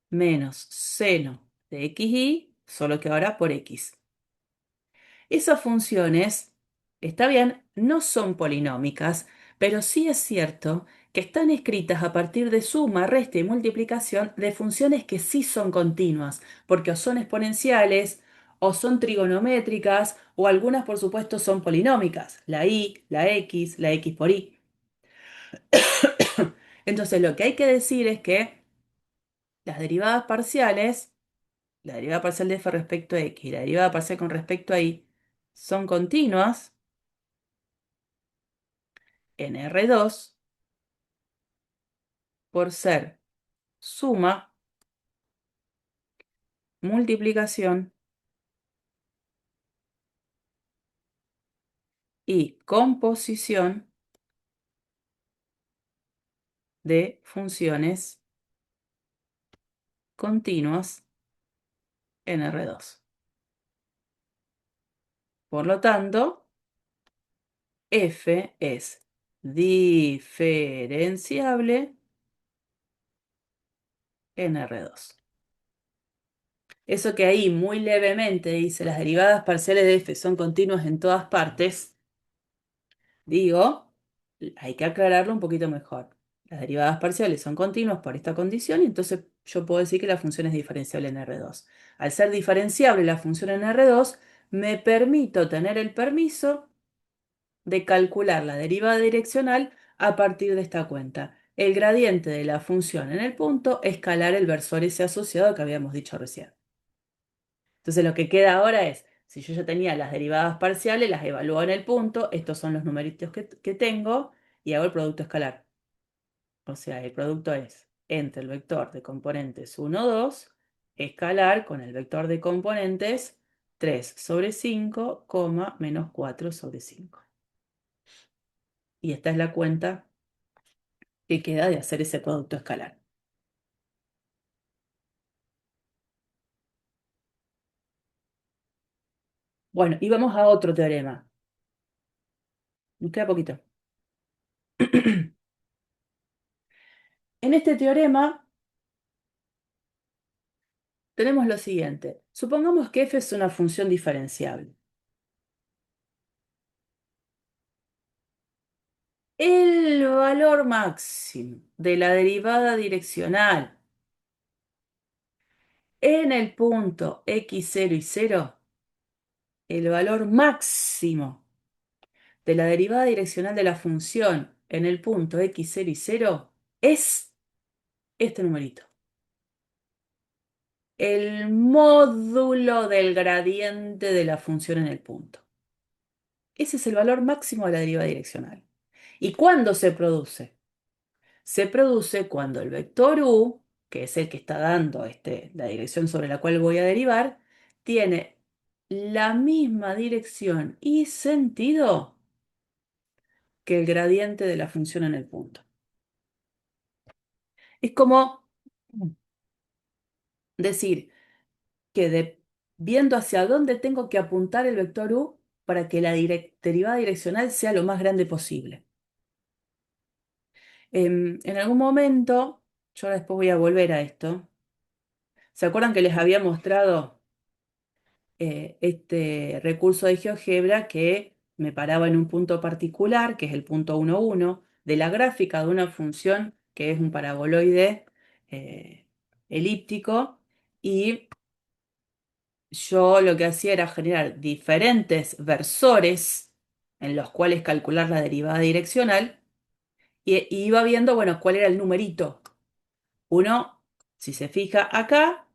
menos seno de xy, solo que ahora por x. Esas funciones, está bien, no son polinómicas, pero sí es cierto que están escritas a partir de suma, resta y multiplicación de funciones que sí son continuas, porque o son exponenciales, o son trigonométricas, o algunas, por supuesto, son polinómicas, la y, la x por y. Entonces, lo que hay que decir es que las derivadas parciales, la derivada parcial de f respecto a x y la derivada parcial con respecto a y, son continuas en R2 por ser suma, multiplicación y composición de funciones continuas en R2. Por lo tanto, f es diferenciable en R2. Eso que ahí muy levemente dice las derivadas parciales de f son continuas en todas partes, digo, hay que aclararlo un poquito mejor. Las derivadas parciales son continuas por esta condición y entonces yo puedo decir que la función es diferenciable en R2. Al ser diferenciable la función en R2, me permito tener el permiso de calcular la derivada direccional a partir de esta cuenta. El gradiente de la función en el punto, escalar el versor ese asociado que habíamos dicho recién. Entonces lo que queda ahora es, si yo ya tenía las derivadas parciales, las evalúo en el punto, estos son los numeritos que tengo, y hago el producto escalar. O sea, el producto es entre el vector de componentes 1, 2, escalar con el vector de componentes 3 sobre 5, menos 4 sobre 5. Y esta es la cuenta que queda de hacer ese producto escalar. Bueno, y vamos a otro teorema. Nos queda poquito. En este teorema tenemos lo siguiente. Supongamos que f es una función diferenciable. El valor máximo de la derivada direccional en el punto x0 y 0, el valor máximo de la derivada direccional de la función en el punto x0 y 0 es este numerito. El módulo del gradiente de la función en el punto. Ese es el valor máximo de la derivada direccional. ¿Y cuándo se produce? Se produce cuando el vector u, que es el que está dando la dirección sobre la cual voy a derivar, tiene la misma dirección y sentido que el gradiente de la función en el punto. Es como decir que viendo hacia dónde tengo que apuntar el vector u para que la derivada direccional sea lo más grande posible. En algún momento, yo ahora después voy a volver a esto. ¿Se acuerdan que les había mostrado este recurso de GeoGebra que me paraba en un punto particular, que es el punto 1, 1, de la gráfica de una función que es un paraboloide elíptico, y yo lo que hacía era generar diferentes versores en los cuales calcular la derivada direccional y iba viendo, bueno, cuál era el numerito Uno, si se fija acá,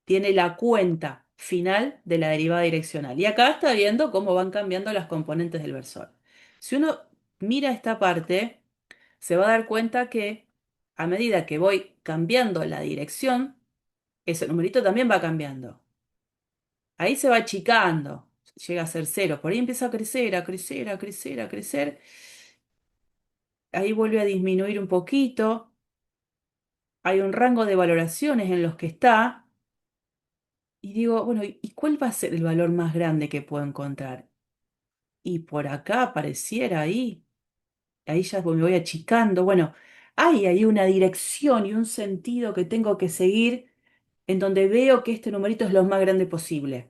tiene la cuenta final de la derivada direccional. Y acá está viendo cómo van cambiando las componentes del versor. Si uno mira esta parte, se va a dar cuenta que a medida que voy cambiando la dirección, ese numerito también va cambiando. Ahí se va achicando, llega a ser cero. Por ahí empieza a crecer, a crecer, a crecer, a crecer. Ahí vuelve a disminuir un poquito. Hay un rango de valoraciones en los que está. Y digo, bueno, ¿y cuál va a ser el valor más grande que puedo encontrar? Y por acá apareciera ahí. Ahí ya me voy achicando. Bueno, hay ahí una dirección y un sentido que tengo que seguir en donde veo que este numerito es lo más grande posible.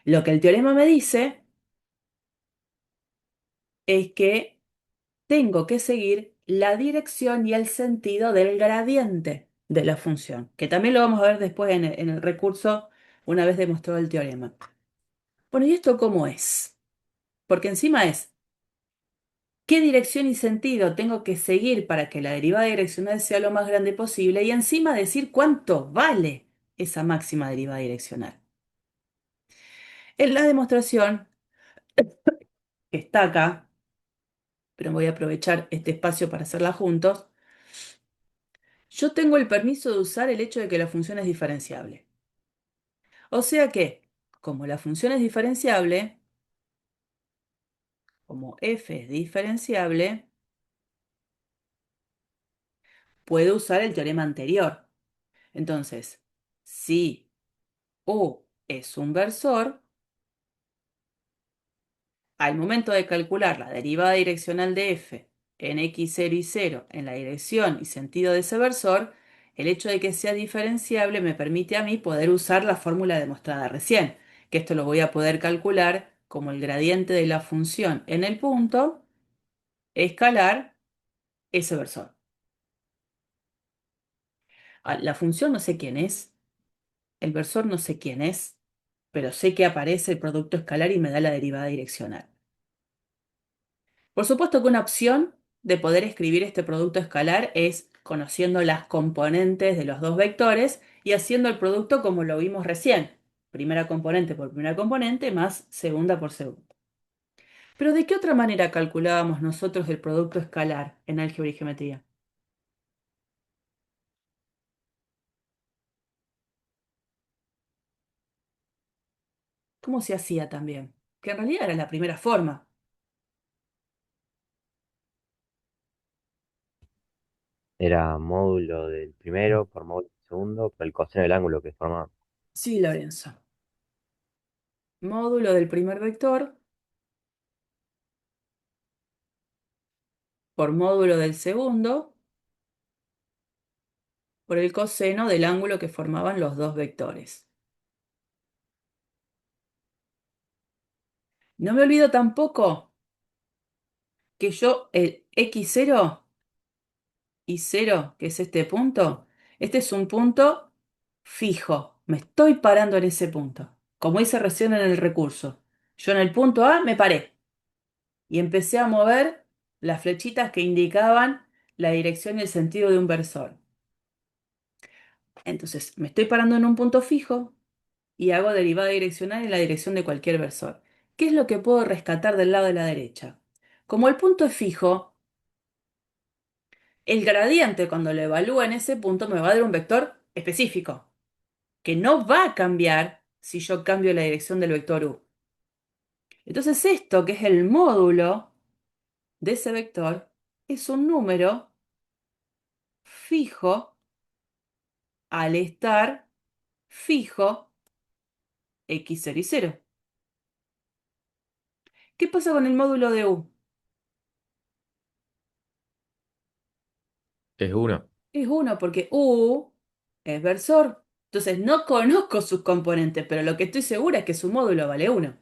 Lo que el teorema me dice es que tengo que seguir la dirección y el sentido del gradiente de la función, que también lo vamos a ver después en el recurso una vez demostrado el teorema. Bueno, ¿y esto cómo es? Porque encima es, ¿qué dirección y sentido tengo que seguir para que la derivada direccional sea lo más grande posible? Y encima decir cuánto vale esa máxima derivada direccional. En la demostración, que está acá, pero voy a aprovechar este espacio para hacerla juntos, yo tengo el permiso de usar el hecho de que la función es diferenciable. O sea que, como la función es diferenciable, como f es diferenciable, puedo usar el teorema anterior. Entonces, si U es un versor, al momento de calcular la derivada direccional de f en x0 y 0 en la dirección y sentido de ese versor, el hecho de que sea diferenciable me permite a mí poder usar la fórmula demostrada recién, que esto lo voy a poder calcular como el gradiente de la función en el punto escalar ese versor. La función no sé quién es, el versor no sé quién es, pero sé que aparece el producto escalar y me da la derivada direccional. Por supuesto que una opción de poder escribir este producto escalar es conociendo las componentes de los dos vectores y haciendo el producto como lo vimos recién. Primera componente por primera componente más segunda por segunda. Pero ¿de qué otra manera calculábamos nosotros el producto escalar en álgebra y geometría? ¿Cómo se hacía también? Que en realidad era la primera forma. Era módulo del primero por módulo del segundo por el coseno del ángulo que forma. Sí, Lorenzo. Módulo del primer vector por módulo del segundo por el coseno del ángulo que formaban los dos vectores. No me olvido tampoco que yo el x0 y 0, que es este es un punto fijo. Me estoy parando en ese punto. Como hice recién en el recurso. Yo en el punto A me paré y empecé a mover las flechitas que indicaban la dirección y el sentido de un versor. Entonces, me estoy parando en un punto fijo y hago derivada direccional en la dirección de cualquier versor. ¿Qué es lo que puedo rescatar del lado de la derecha? Como el punto es fijo, el gradiente cuando lo evalúe en ese punto me va a dar un vector específico, que no va a cambiar si yo cambio la dirección del vector u. Entonces esto, que es el módulo de ese vector, es un número fijo al estar fijo x0 y 0. ¿Qué pasa con el módulo de u? Es una. Es uno porque u es versor. Entonces no conozco sus componentes, pero lo que estoy segura es que su módulo vale uno.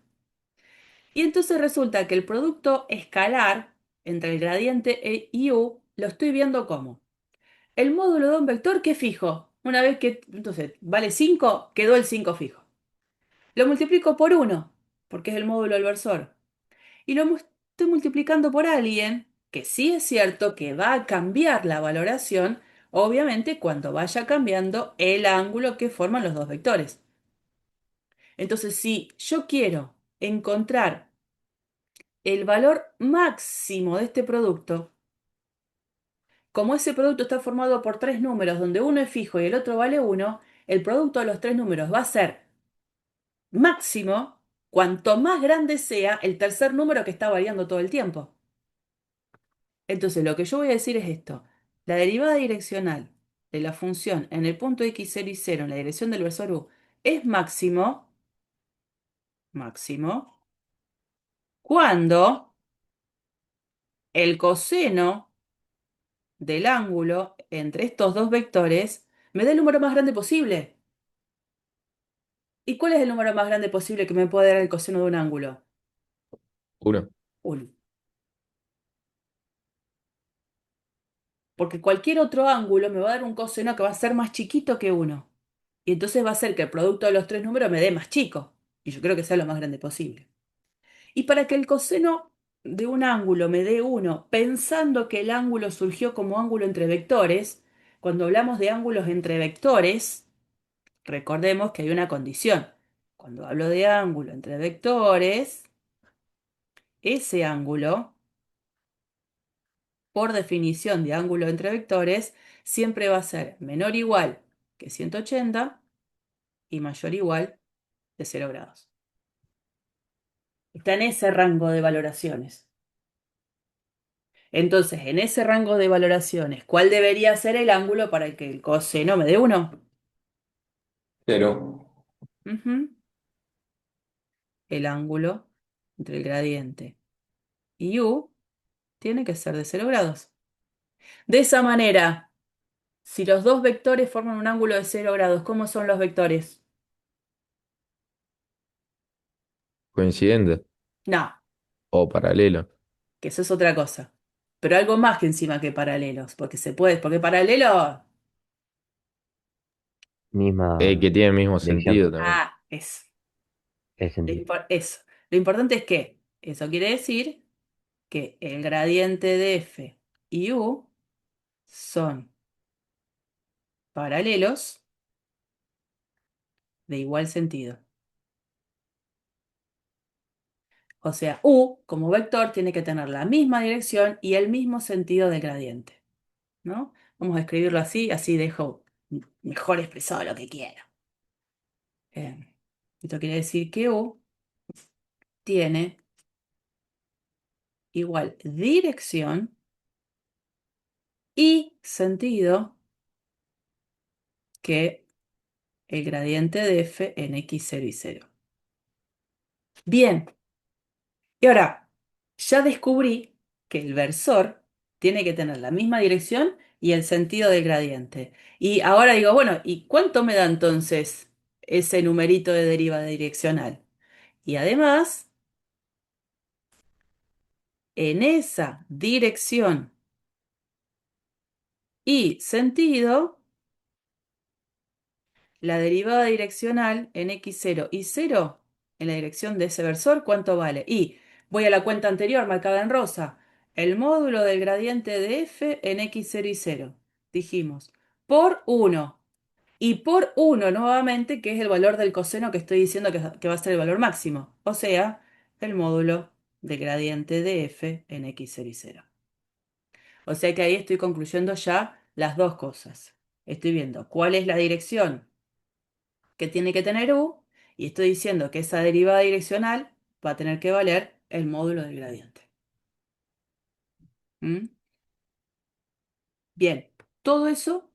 Y entonces resulta que el producto escalar entre el gradiente y u lo estoy viendo como el módulo de un vector que es fijo. Una vez que, entonces, vale 5, quedó el 5 fijo. Lo multiplico por uno porque es el módulo del versor. Y estoy multiplicando por alguien que sí es cierto que va a cambiar la valoración, obviamente cuando vaya cambiando el ángulo que forman los dos vectores. Entonces, si yo quiero encontrar el valor máximo de este producto, como ese producto está formado por tres números donde uno es fijo y el otro vale uno, el producto de los tres números va a ser máximo cuanto más grande sea el tercer número que está variando todo el tiempo. Entonces, lo que yo voy a decir es esto. La derivada direccional de la función en el punto x0 y 0 en la dirección del versor u es máximo, cuando el coseno del ángulo entre estos dos vectores me dé el número más grande posible. ¿Y cuál es el número más grande posible que me puede dar el coseno de un ángulo? Uno. 1. Porque cualquier otro ángulo me va a dar un coseno que va a ser más chiquito que 1. Y entonces va a ser que el producto de los tres números me dé más chico. Y yo creo que sea lo más grande posible. Y para que el coseno de un ángulo me dé 1, pensando que el ángulo surgió como ángulo entre vectores, cuando hablamos de ángulos entre vectores, recordemos que hay una condición. Cuando hablo de ángulo entre vectores, ese ángulo, por definición de ángulo entre vectores, siempre va a ser menor o igual que 180 y mayor o igual de 0 grados. Está en ese rango de valoraciones. Entonces, en ese rango de valoraciones, ¿cuál debería ser el ángulo para que el coseno me dé 1? Cero. El ángulo entre el gradiente y u tiene que ser de 0 grados. De esa manera, si los dos vectores forman un ángulo de 0 grados, ¿cómo son los vectores? Coincidente No, o paralelo. que eso es otra cosa. Pero algo más que encima que paralelos, porque se puede, porque paralelo, Misma Que tiene el mismo dirección, sentido también. es el sentido. eso. Lo importante es que eso quiere decir que el gradiente de f y u son paralelos de igual sentido. O sea, u como vector tiene que tener la misma dirección y el mismo sentido del gradiente, ¿no? Vamos a escribirlo así, así dejo mejor expresado lo que quiero. Esto quiere decir que u tiene igual dirección y sentido que el gradiente de f en x0 y 0. Bien, y ahora ya descubrí que el versor tiene que tener la misma dirección y el sentido del gradiente. Y ahora digo, bueno, ¿y cuánto me da entonces ese numerito de derivada direccional? Y además, en esa dirección y sentido, la derivada direccional en x0 y 0 en la dirección de ese versor, ¿cuánto vale? Y voy a la cuenta anterior marcada en rosa. El módulo del gradiente de f en x0 y 0. Dijimos, por 1. Y por 1 nuevamente, que es el valor del coseno que estoy diciendo que va a ser el valor máximo. O sea, el módulo del gradiente de f en x0 y 0. O sea que ahí estoy concluyendo ya las dos cosas. Estoy viendo cuál es la dirección que tiene que tener u, y estoy diciendo que esa derivada direccional va a tener que valer el módulo del gradiente. ¿Mm? Bien, todo eso,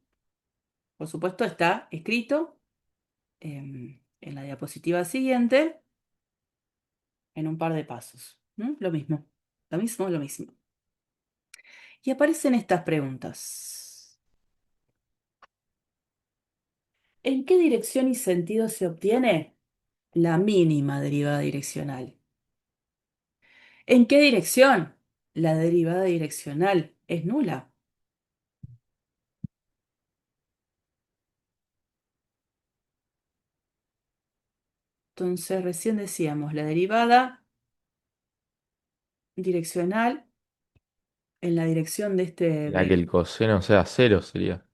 por supuesto, está escrito en la diapositiva siguiente en un par de pasos. ¿Mm? Lo mismo, lo mismo, lo mismo. Y aparecen estas preguntas. ¿En qué dirección y sentido se obtiene la mínima derivada direccional? ¿En qué dirección? La derivada direccional es nula. Entonces, recién decíamos, la derivada direccional en la dirección de este La que el coseno sea cero sería.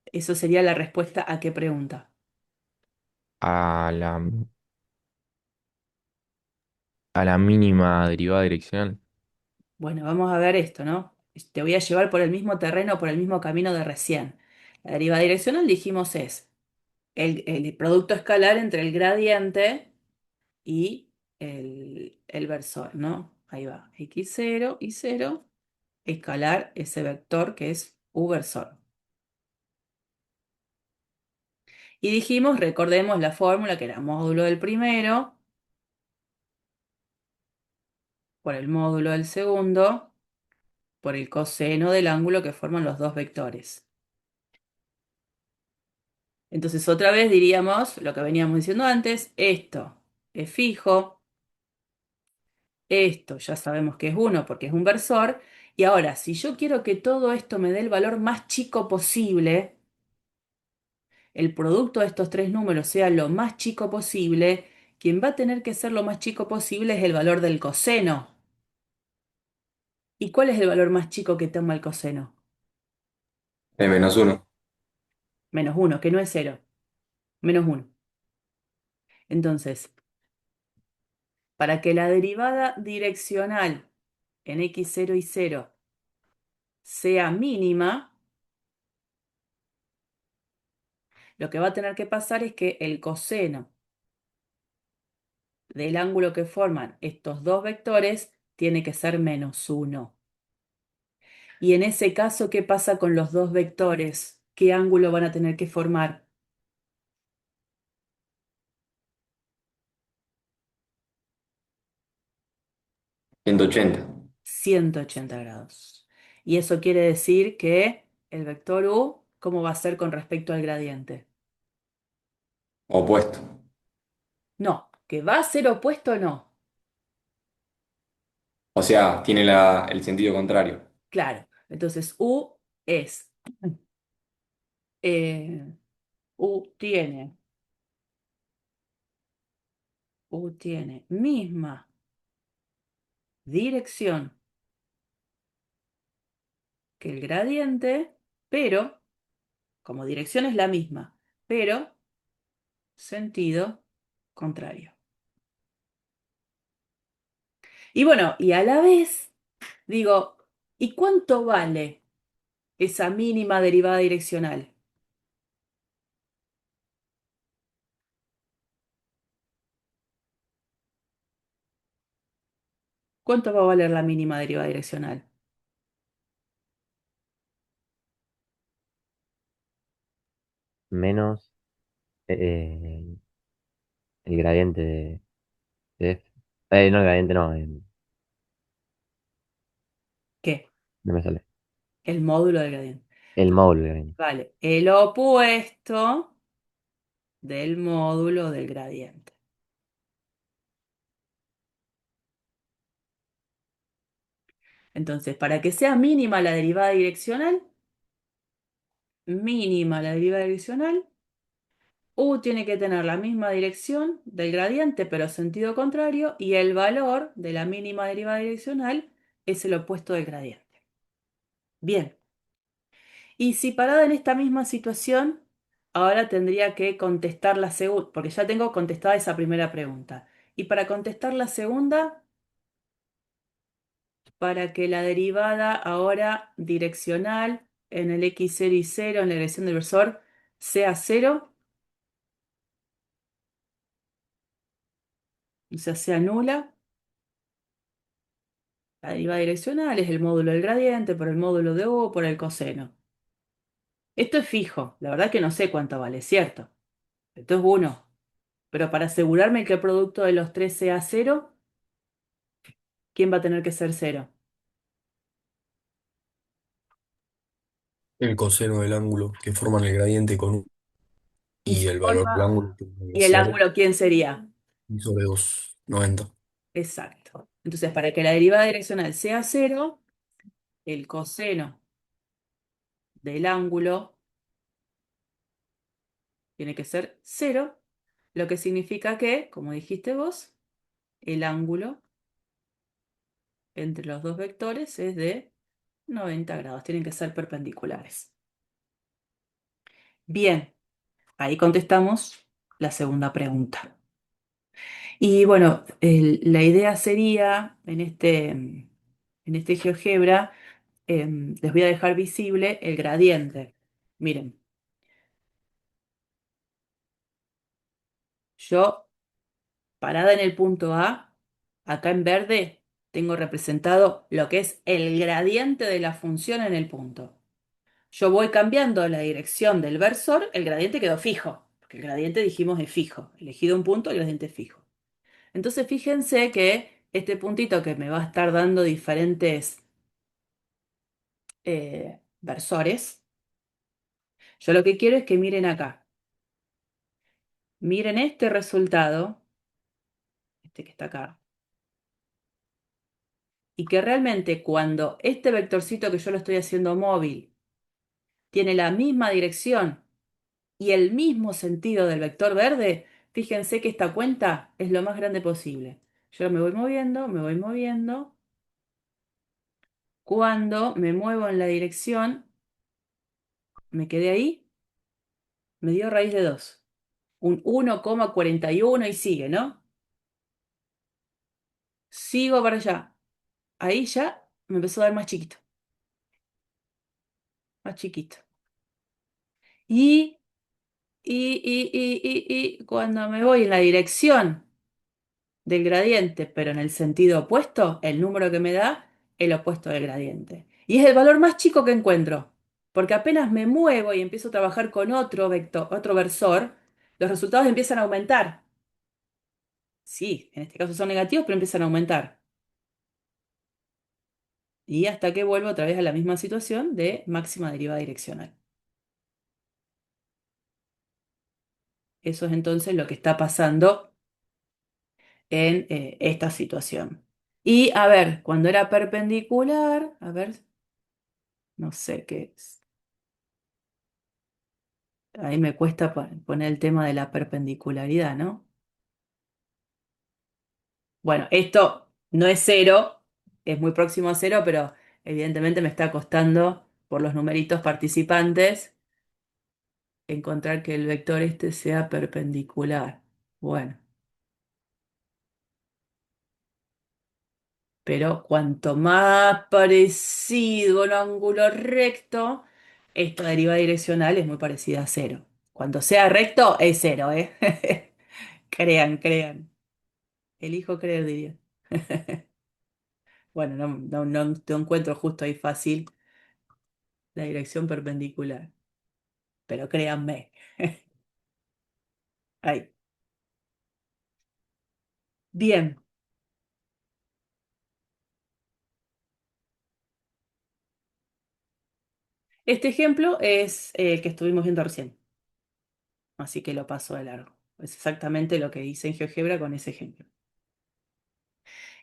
Eso sería la respuesta a qué pregunta. A la, a la mínima derivada direccional. Bueno, vamos a ver esto, ¿no? Te voy a llevar por el mismo terreno, por el mismo camino de recién. La derivada direccional, dijimos, es el producto escalar entre el gradiente y el versor, ¿no? Ahí va, x0 y 0, escalar ese vector que es u versor. Y dijimos, recordemos la fórmula que era módulo del primero por el módulo del segundo por el coseno del ángulo que forman los dos vectores. Entonces, otra vez diríamos lo que veníamos diciendo antes, esto es fijo, esto ya sabemos que es 1 porque es un versor, y ahora, si yo quiero que todo esto me dé el valor más chico posible, el producto de estos tres números sea lo más chico posible, quien va a tener que ser lo más chico posible es el valor del coseno. ¿Y cuál es el valor más chico que toma el coseno? -1. -1, que no es 0, -1. Entonces, para que la derivada direccional en x0 y 0 sea mínima, lo que va a tener que pasar es que el coseno del ángulo que forman estos dos vectores tiene que ser -1. Y en ese caso, ¿qué pasa con los dos vectores? ¿Qué ángulo van a tener que formar? 180. 180 grados. Y eso quiere decir que el vector u, ¿cómo va a ser con respecto al gradiente? Opuesto. No, que va a ser opuesto, no. O sea, tiene el sentido contrario. Claro, entonces es, eh, U tiene, U tiene misma dirección que el gradiente, pero, como dirección es la misma, pero sentido contrario. Y bueno, y a la vez digo, ¿y cuánto vale esa mínima derivada direccional? ¿Cuánto va a valer la mínima derivada direccional? Menos eh, el gradiente de f. No, el gradiente no, ¿Qué? no me sale. El módulo del gradiente. El módulo del gradiente. Vale, el opuesto del módulo del gradiente. Entonces, para que sea mínima la derivada direccional, U tiene que tener la misma dirección del gradiente, pero sentido contrario, y el valor de la mínima derivada direccional es el opuesto del gradiente. Bien, y si parada en esta misma situación, ahora tendría que contestar la segunda, porque ya tengo contestada esa primera pregunta. Y para contestar la segunda, para que la derivada ahora direccional en el x0 y 0 en la dirección del versor sea 0, o sea nula. La derivada direccional es el módulo del gradiente por el módulo de u por el coseno. Esto es fijo, la verdad que no sé cuánto vale, ¿cierto? Esto es 1. Pero para asegurarme que el producto de los tres sea 0, ¿quién va a tener que ser 0? El coseno del ángulo que forman el gradiente con u Y y si el valor del forma. ángulo que tiene que ¿Y el ser ángulo quién sería? pi sobre 2, 90. Exacto. Entonces, para que la derivada direccional sea 0, el coseno del ángulo tiene que ser 0, lo que significa que, como dijiste vos, el ángulo entre los dos vectores es de 90 grados, tienen que ser perpendiculares. Bien, ahí contestamos la segunda pregunta. Y bueno, la idea sería, en este GeoGebra, les voy a dejar visible el gradiente. Miren, yo parada en el punto A, acá en verde, tengo representado lo que es el gradiente de la función en el punto. Yo voy cambiando la dirección del versor, el gradiente quedó fijo, porque el gradiente dijimos es fijo. Elegido un punto, el gradiente es fijo. Entonces fíjense que este puntito que me va a estar dando diferentes versores, yo lo que quiero es que miren acá. Miren este resultado, este que está acá, y que realmente cuando este vectorcito que yo lo estoy haciendo móvil tiene la misma dirección y el mismo sentido del vector verde, fíjense que esta cuenta es lo más grande posible. Yo me voy moviendo, me voy moviendo. Cuando me muevo en la dirección, me quedé ahí, me dio raíz de 2. Un 1,41 y sigue, ¿no? Sigo para allá. Ahí ya me empezó a dar más chiquito, más chiquito. Y, y cuando me voy en la dirección del gradiente, pero en el sentido opuesto, el número que me da, el opuesto del gradiente. Y es el valor más chico que encuentro, porque apenas me muevo y empiezo a trabajar con otro vector, otro versor, los resultados empiezan a aumentar. Sí, en este caso son negativos, pero empiezan a aumentar. Y hasta que vuelvo otra vez a la misma situación de máxima derivada direccional. Eso es entonces lo que está pasando en esta situación. Y a ver, cuando era perpendicular, a ver, no sé qué es. Ahí me cuesta poner el tema de la perpendicularidad, ¿no? Bueno, esto no es cero, es muy próximo a cero, pero evidentemente me está costando, por los numeritos participantes, encontrar que el vector este sea perpendicular. Bueno, pero cuanto más parecido a un ángulo recto, esta derivada direccional es muy parecida a cero. Cuando sea recto, es cero, ¿eh? Crean, crean. Elijo creer, diría. Bueno, no encuentro justo ahí fácil la dirección perpendicular, pero créanme. Ahí. Bien, este ejemplo es el que estuvimos viendo recién, así que lo paso de largo. Es exactamente lo que hice en GeoGebra con ese ejemplo.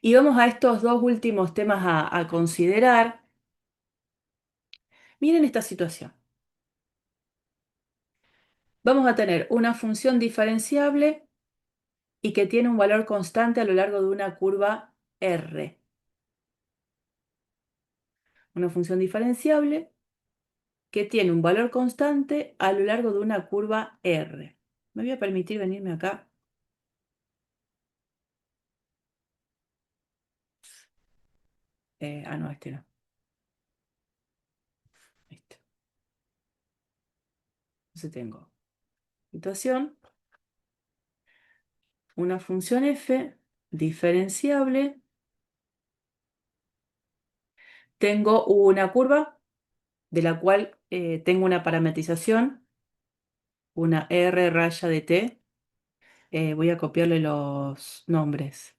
Y vamos a estos dos últimos temas a considerar. Miren esta situación. Vamos a tener una función diferenciable y que tiene un valor constante a lo largo de una curva R. Una función diferenciable que tiene un valor constante a lo largo de una curva R. Me voy a permitir venirme acá. No, este no. Este. Entonces tengo situación, una función f diferenciable. Tengo una curva de la cual tengo una parametrización, una R raya de t. Voy a copiarle los nombres.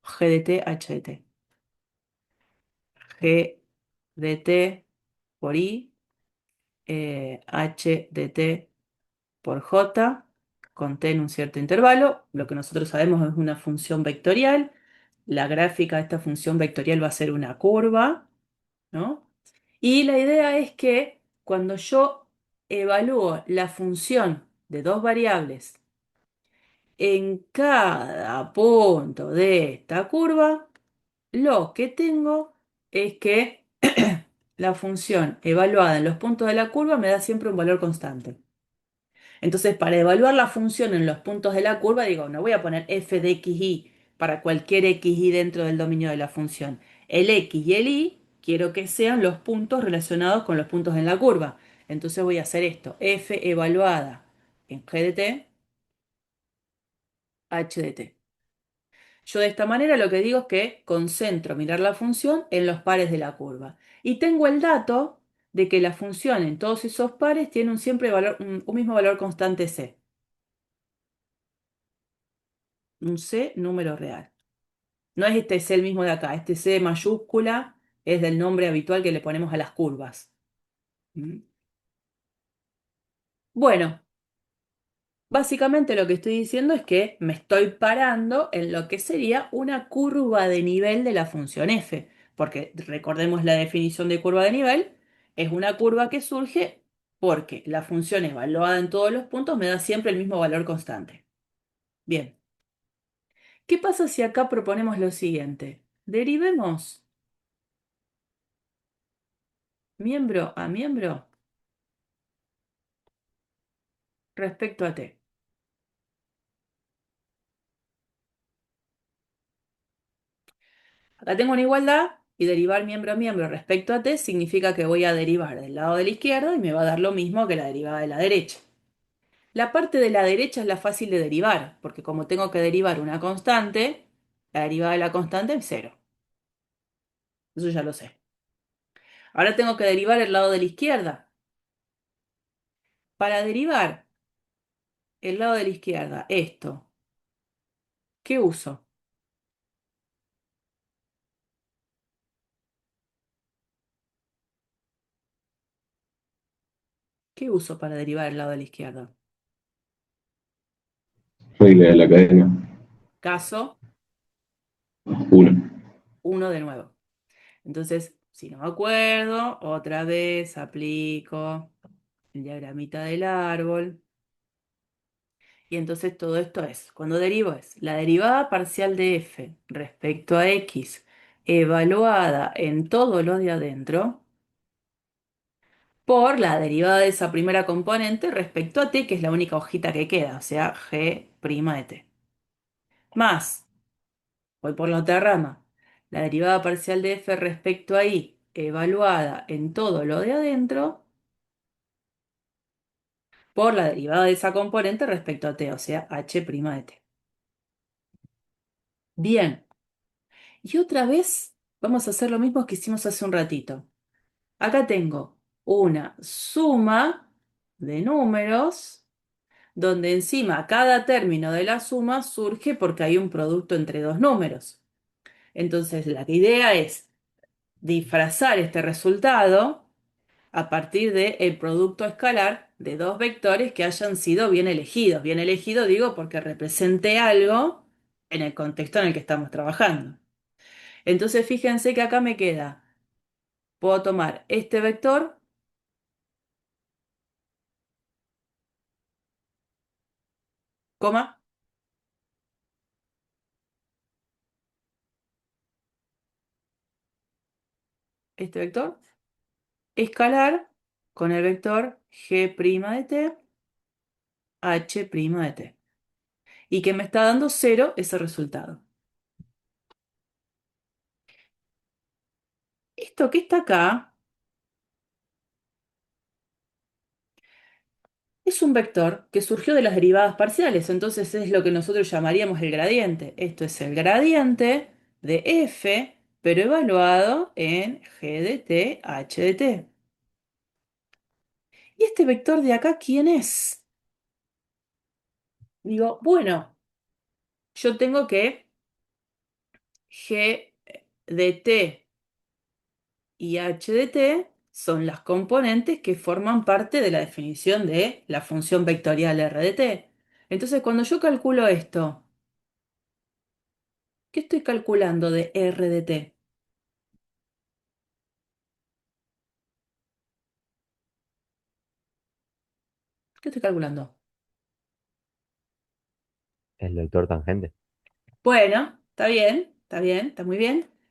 G de t, H de t. G de t por I, H de t por j, con t en un cierto intervalo. Lo que nosotros sabemos es una función vectorial. La gráfica de esta función vectorial va a ser una curva, ¿no? Y la idea es que cuando yo evalúo la función de dos variables en cada punto de esta curva, Lo que tengo es que la función evaluada en los puntos de la curva me da siempre un valor constante. Entonces, para evaluar la función en los puntos de la curva, digo, no voy a poner f de xy para cualquier xy dentro del dominio de la función. El x y el y quiero que sean los puntos relacionados con los puntos en la curva. Entonces voy a hacer esto, f evaluada en g de t, h de t. Yo de esta manera lo que digo es que concentro mirar la función en los pares de la curva. Y tengo el dato de que la función en todos esos pares tiene un mismo valor constante c, un c número real. No es este C el mismo de acá, este C mayúscula es del nombre habitual que le ponemos a las curvas. ¿Mm? Bueno, básicamente lo que estoy diciendo es que me estoy parando en lo que sería una curva de nivel de la función f, porque recordemos la definición de curva de nivel, es una curva que surge porque la función evaluada en todos los puntos me da siempre el mismo valor constante. Bien, ¿qué pasa si acá proponemos lo siguiente? Derivemos miembro a miembro respecto a t. Acá tengo una igualdad y derivar miembro a miembro respecto a t significa que voy a derivar del lado de la izquierda y me va a dar lo mismo que la derivada de la derecha. La parte de la derecha es la fácil de derivar, porque como tengo que derivar una constante, la derivada de la constante es cero. Eso ya lo sé. Ahora tengo que derivar el lado de la izquierda. Para derivar el lado de la izquierda, esto, ¿qué uso? ¿Qué uso para derivar el lado de la izquierda? Regla de la cadena. Caso Uno. 1 de nuevo. Entonces, si no me acuerdo, otra vez aplico el diagramita del árbol. Y entonces todo esto es, cuando derivo es la derivada parcial de f respecto a x evaluada en todo lo de adentro por la derivada de esa primera componente respecto a t, que es la única hojita que queda, o sea, g' de t. Más, voy por la otra rama, la derivada parcial de f respecto a y evaluada en todo lo de adentro por la derivada de esa componente respecto a t, o sea, h' de t. Bien, y otra vez vamos a hacer lo mismo que hicimos hace un ratito. Acá tengo una suma de números donde encima cada término de la suma surge porque hay un producto entre dos números. Entonces, la idea es disfrazar este resultado a partir del producto escalar de dos vectores que hayan sido bien elegidos. Bien elegido digo porque represente algo en el contexto en el que estamos trabajando. Entonces fíjense que acá me queda, puedo tomar este vector, coma, este vector, escalar con el vector g' de t, h' de t. Y que me está dando cero ese resultado. Esto que está acá es un vector que surgió de las derivadas parciales, entonces es lo que nosotros llamaríamos el gradiente. Esto es el gradiente de f, pero evaluado en g de t, h de t. ¿Y este vector de acá quién es? Digo, bueno, yo tengo que g de t y h de t son las componentes que forman parte de la definición de la función vectorial r de t. Entonces, cuando yo calculo esto, ¿qué estoy calculando de r de t? ¿Qué estoy calculando? El vector tangente. Bueno, está bien, está bien, está muy bien.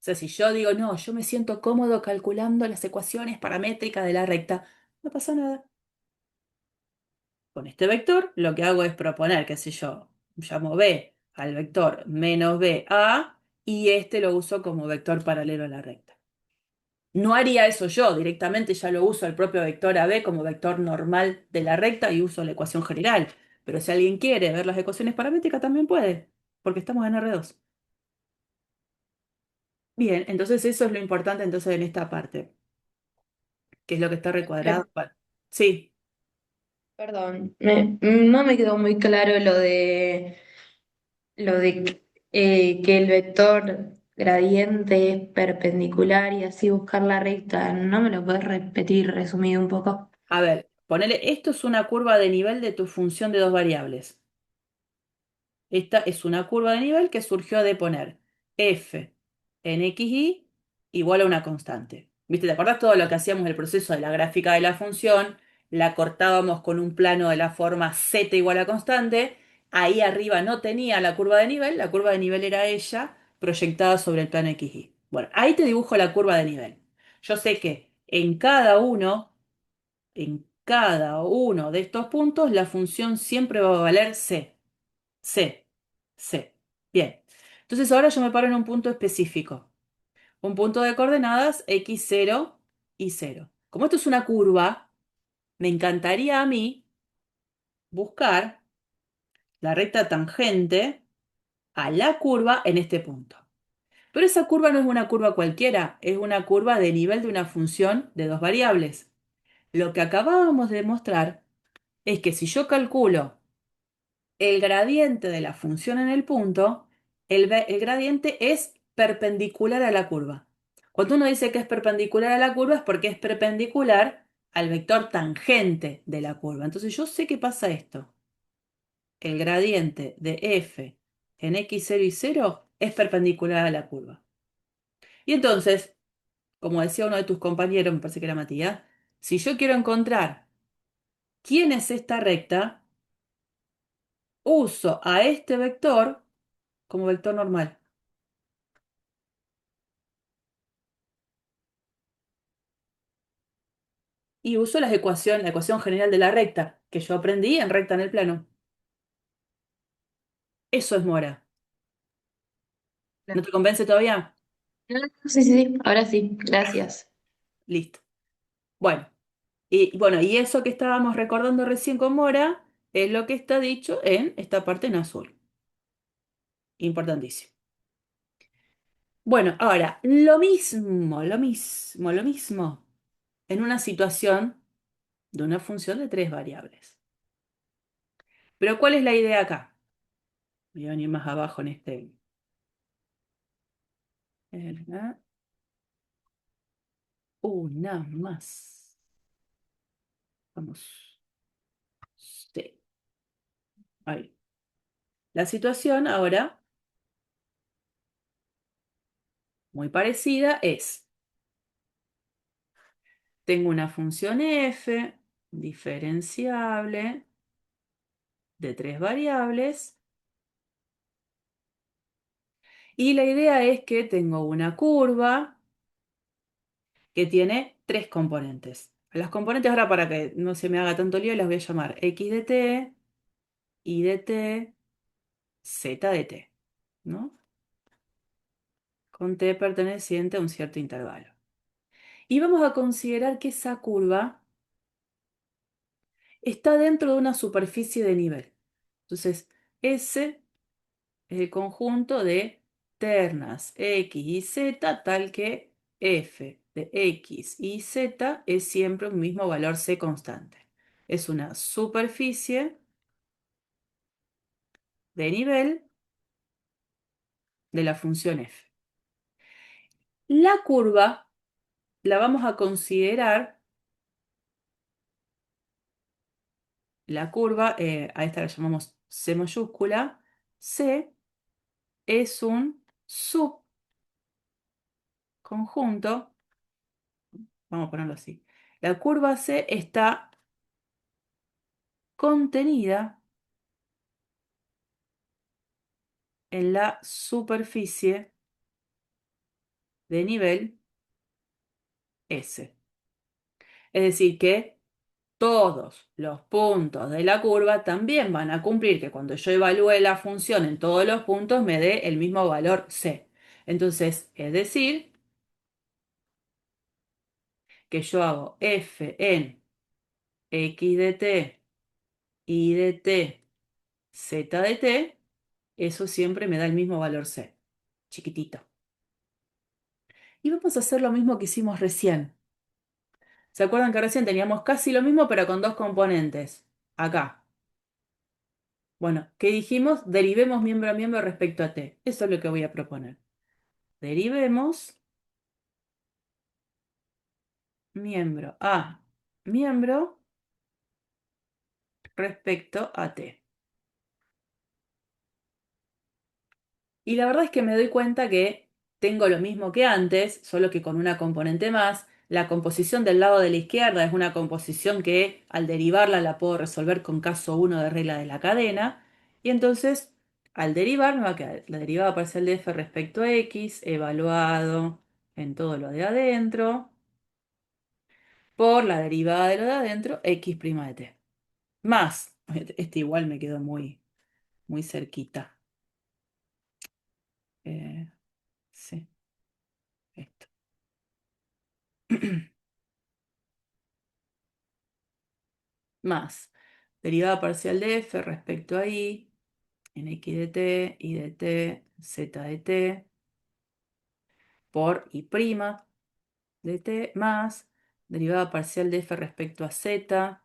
O sea, si yo digo, no, yo me siento cómodo calculando las ecuaciones paramétricas de la recta, no pasa nada. Con este vector lo que hago es proponer, qué sé yo, llamo b al vector menos b a y este lo uso como vector paralelo a la recta. No haría eso yo, directamente ya lo uso el propio vector AB como vector normal de la recta y uso la ecuación general. Pero si alguien quiere ver las ecuaciones paramétricas también puede, porque estamos en R2. Bien, entonces eso es lo importante entonces en esta parte, que es lo que está recuadrado. Bueno, sí, Perdón, no me quedó muy claro lo de que el vector gradiente es perpendicular y así buscar la recta. ¿No me lo puedes repetir resumido un poco? a ver, ponele, esto es una curva de nivel de tu función de dos variables. Esta es una curva de nivel que surgió de poner f en xy igual a una constante. ¿Viste? ¿Te acordás todo lo que hacíamos el proceso de la gráfica de la función? La cortábamos con un plano de la forma z igual a constante. Ahí arriba no tenía la curva de nivel era ella proyectada sobre el plano xy. Bueno, ahí te dibujo la curva de nivel. Yo sé que en cada uno de estos puntos la función siempre va a valer c. C, C. Bien. Entonces ahora yo me paro en un punto específico. Un punto de coordenadas x0 y 0. Como esto es una curva, me encantaría a mí buscar la recta tangente a la curva en este punto. Pero esa curva no es una curva cualquiera, es una curva de nivel de una función de dos variables. Lo que acabábamos de demostrar es que si yo calculo el gradiente de la función en el punto, el gradiente es perpendicular a la curva. Cuando uno dice que es perpendicular a la curva es porque es perpendicular al vector tangente de la curva. Entonces yo sé que pasa esto. El gradiente de f en x0 y 0 es perpendicular a la curva. Y entonces, como decía uno de tus compañeros, me parece que era Matías, si yo quiero encontrar quién es esta recta, uso a este vector como vector normal. Y uso la ecuación general de la recta, que yo aprendí en recta en el plano. Eso es mora. ¿No te convence todavía? Sí, sí, sí, ahora sí, gracias. Listo. Bueno, y eso que estábamos recordando recién con mora es lo que está dicho en esta parte en azul. Importantísimo. Bueno, ahora, lo mismo en una situación de una función de tres variables. Pero ¿cuál es la idea acá? Voy a venir más abajo en este. ¿Verdad? Una más. Vamos. Sí. Ahí. La situación ahora, muy parecida, es, tengo una función f diferenciable de tres variables y la idea es que tengo una curva que tiene tres componentes. A las componentes ahora para que no se me haga tanto lío las voy a llamar x de t, y de t, z de t, ¿no? Con t perteneciente a un cierto intervalo. Y vamos a considerar que esa curva está dentro de una superficie de nivel. Entonces, S es el conjunto de ternas X y Z, tal que F de X y Z es siempre un mismo valor C constante. Es una superficie de nivel de la función F. La curva la vamos a considerar, la curva, a esta la llamamos C mayúscula, C es un subconjunto, vamos a ponerlo así. La curva C está contenida en la superficie de nivel S. Es decir, que todos los puntos de la curva también van a cumplir que cuando yo evalúe la función en todos los puntos me dé el mismo valor C. Entonces, es decir, que yo hago f en x de t, y de t, z de t, eso siempre me da el mismo valor C, chiquitito. Y vamos a hacer lo mismo que hicimos recién. ¿Se acuerdan que recién teníamos casi lo mismo pero con dos componentes? Acá. Bueno, ¿qué dijimos? Derivemos miembro a miembro respecto a t. Eso es lo que voy a proponer. Derivemos miembro a miembro respecto a t. Y la verdad es que me doy cuenta que tengo lo mismo que antes, solo que con una componente más. La composición del lado de la izquierda es una composición que al derivarla la puedo resolver con caso 1 de regla de la cadena. Y entonces, al derivar, me va a quedar la derivada parcial de f respecto a x, evaluado en todo lo de adentro, por la derivada de lo de adentro, x' de t. Más, este igual me quedó muy cerquita. Sí, esto. Más derivada parcial de f respecto a y en x de t, y de t, z de t, por y' de t, más derivada parcial de f respecto a z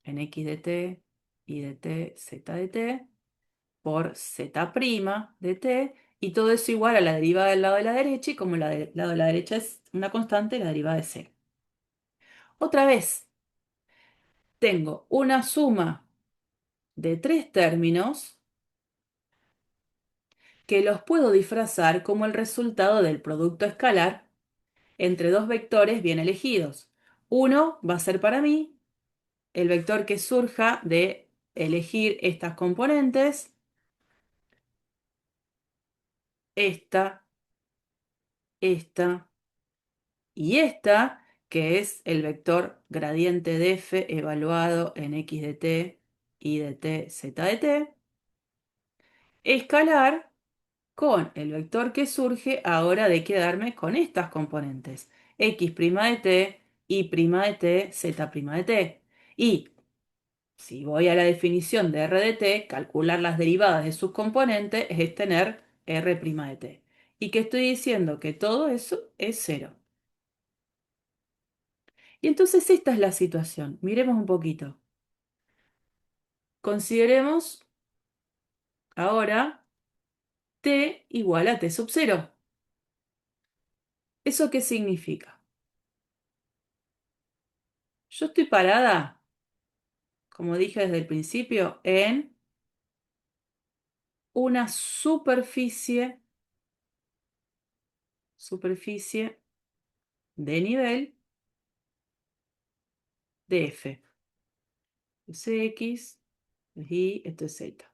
en x de t, y de t, z de t, por z' de t, y todo eso igual a la derivada del lado de la derecha, y como la del lado de la derecha es una constante, la derivada de c. Otra vez, tengo una suma de tres términos que los puedo disfrazar como el resultado del producto escalar entre dos vectores bien elegidos. Uno va a ser para mí el vector que surja de elegir estas componentes, esta, esta y esta, que es el vector gradiente de f evaluado en x de t, y de t, z de t, escalar con el vector que surge ahora de quedarme con estas componentes, x' de t, y' de t, z' de t. Y si voy a la definición de r de t, calcular las derivadas de sus componentes es tener r' de t. ¿Y que estoy diciendo? Que todo eso es cero. Y entonces esta es la situación. Miremos un poquito. Consideremos ahora t igual a t sub 0. ¿Eso qué significa? Yo estoy parada, como dije desde el principio, en una superficie de nivel de f. Esto es x, esto es y, esto es z.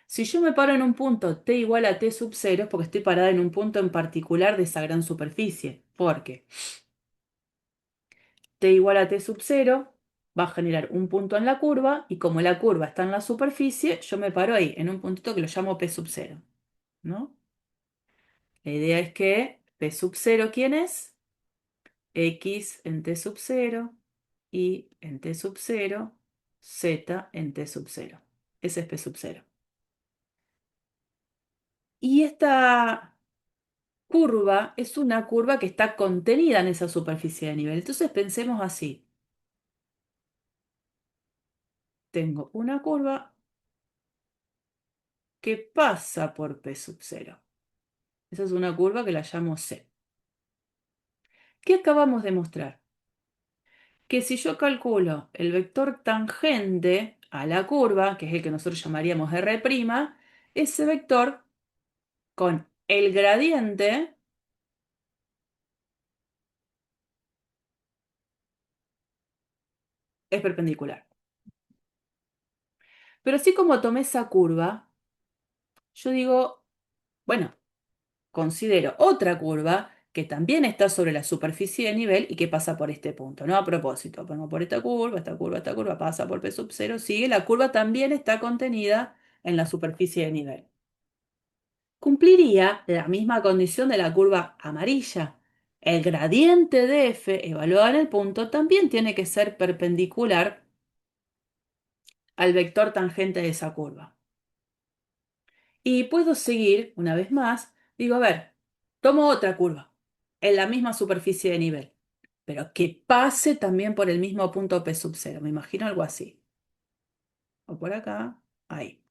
Si yo me paro en un punto t igual a t sub 0 es porque estoy parada en un punto en particular de esa gran superficie. Porque t igual a t sub 0 va a generar un punto en la curva y como la curva está en la superficie, yo me paro ahí, en un puntito que lo llamo p sub 0. ¿No? La idea es que p sub 0, ¿quién es? X en t sub 0, y en t sub 0, z en t sub 0. Ese es p sub 0. Y esta curva es una curva que está contenida en esa superficie de nivel. Entonces pensemos así. Tengo una curva que pasa por p sub 0. Esa es una curva que la llamo C. ¿Qué acabamos de mostrar? Que si yo calculo el vector tangente a la curva, que es el que nosotros llamaríamos R', ese vector con el gradiente es perpendicular. Pero así como tomé esa curva, yo digo, bueno, considero otra curva que también está sobre la superficie de nivel y que pasa por este punto, ¿no? A propósito, pongo por esta curva, pasa por P sub 0, sigue, la curva también está contenida en la superficie de nivel. Cumpliría la misma condición de la curva amarilla. El gradiente de f evaluado en el punto también tiene que ser perpendicular al vector tangente de esa curva. Y puedo seguir, una vez más, digo, a ver, tomo otra curva en la misma superficie de nivel, pero que pase también por el mismo punto P sub 0. Me imagino algo así. O por acá, ahí.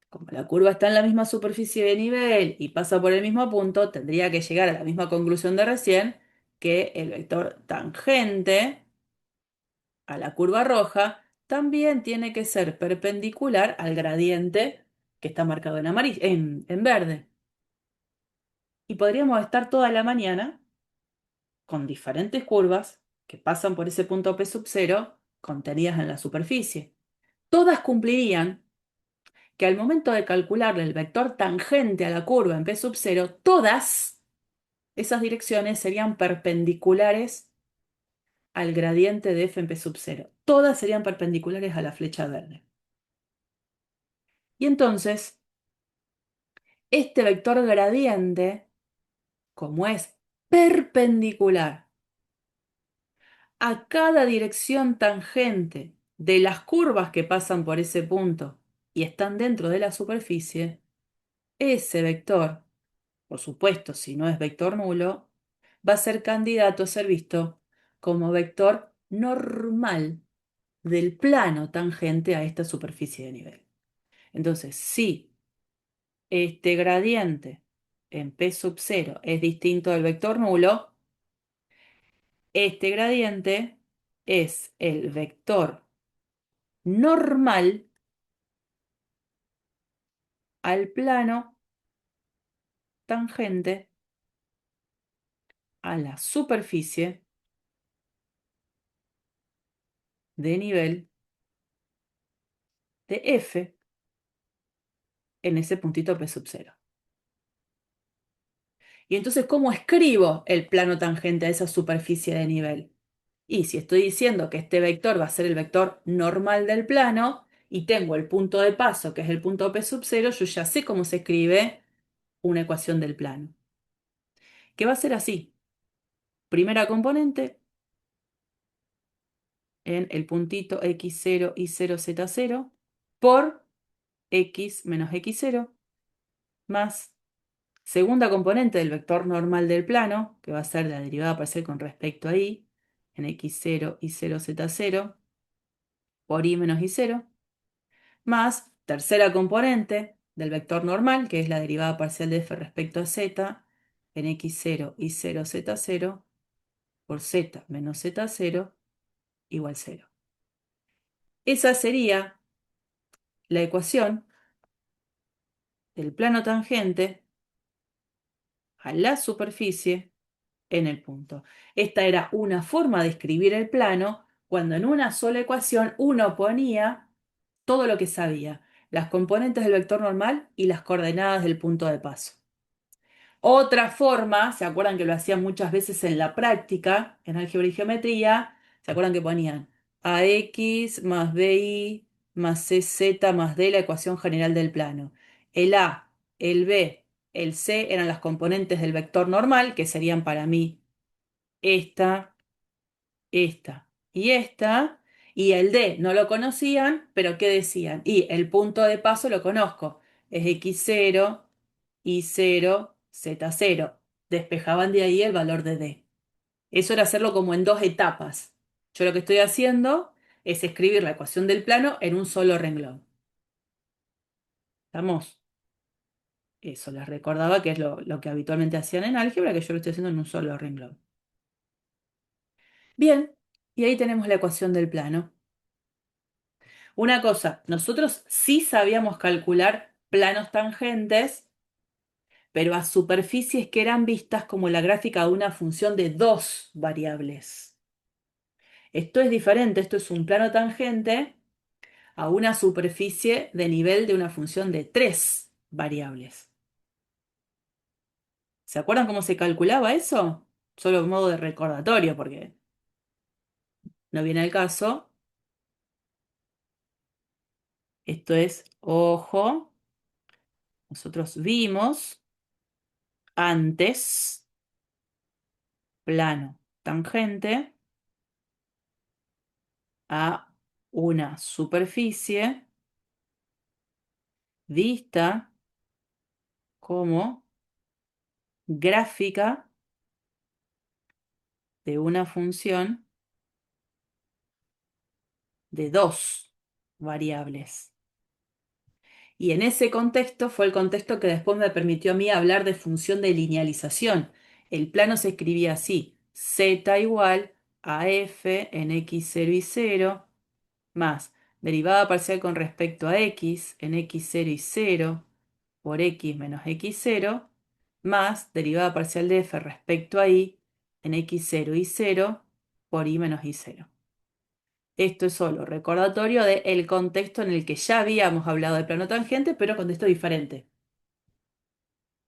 Como la curva está en la misma superficie de nivel y pasa por el mismo punto, tendría que llegar a la misma conclusión de recién, que el vector tangente a la curva roja también tiene que ser perpendicular al gradiente que está marcado en amarillo, en verde. Y podríamos estar toda la mañana con diferentes curvas que pasan por ese punto P sub 0 contenidas en la superficie. Todas cumplirían que al momento de calcularle el vector tangente a la curva en P sub 0, todas esas direcciones serían perpendiculares al gradiente de f en P sub 0. Todas serían perpendiculares a la flecha verde. Y entonces, este vector gradiente, como es perpendicular a cada dirección tangente de las curvas que pasan por ese punto y están dentro de la superficie, ese vector, por supuesto, si no es vector nulo, va a ser candidato a ser visto como vector normal del plano tangente a esta superficie de nivel. Entonces, si este gradiente en P sub 0 es distinto del vector nulo, este gradiente es el vector normal al plano tangente a la superficie de nivel de f en ese puntito P sub 0. Y entonces, ¿cómo escribo el plano tangente a esa superficie de nivel? Y si estoy diciendo que este vector va a ser el vector normal del plano y tengo el punto de paso, que es el punto P sub 0, yo ya sé cómo se escribe una ecuación del plano. Que va a ser así. Primera componente en el puntito x0, y0, z0 por x menos x0 más segunda componente del vector normal del plano, que va a ser la derivada parcial con respecto a y, en x0, y0, z0 por y menos y0, más tercera componente del vector normal, que es la derivada parcial de f respecto a z, en x0, y0, z0 por z menos z0 igual 0. Esa sería la ecuación del plano tangente a la superficie en el punto. Esta era una forma de escribir el plano cuando en una sola ecuación uno ponía todo lo que sabía, las componentes del vector normal y las coordenadas del punto de paso. Otra forma, ¿se acuerdan que lo hacían muchas veces en la práctica, en álgebra y geometría? ¿Se acuerdan que ponían ax más bi más cz más d, la ecuación general del plano? El a, el b, el c eran las componentes del vector normal, que serían para mí esta, esta y esta. Y el d no lo conocían, pero ¿qué decían? Y el punto de paso lo conozco, es x0, y0, z0. Despejaban de ahí el valor de d. Eso era hacerlo como en dos etapas. Yo lo que estoy haciendo es escribir la ecuación del plano en un solo renglón. ¿Estamos? Eso les recordaba que es lo que habitualmente hacían en álgebra, que yo lo estoy haciendo en un solo renglón. Bien, y ahí tenemos la ecuación del plano. Una cosa, nosotros sí sabíamos calcular planos tangentes, pero a superficies que eran vistas como la gráfica de una función de dos variables. Esto es diferente, esto es un plano tangente a una superficie de nivel de una función de tres variables. ¿Se acuerdan cómo se calculaba eso? Solo en modo de recordatorio, porque no viene al caso. Esto es, ojo, nosotros vimos antes plano tangente a una superficie vista como gráfica de una función de dos variables. Y en ese contexto fue el contexto que después me permitió a mí hablar de función de linealización. El plano se escribía así: z igual a f en x0 y 0 más derivada parcial con respecto a x en x0 y 0 por x menos x0 más derivada parcial de f respecto a y en x0 y 0 por y menos y0. Esto es solo recordatorio del contexto en el que ya habíamos hablado de plano tangente, pero contexto diferente.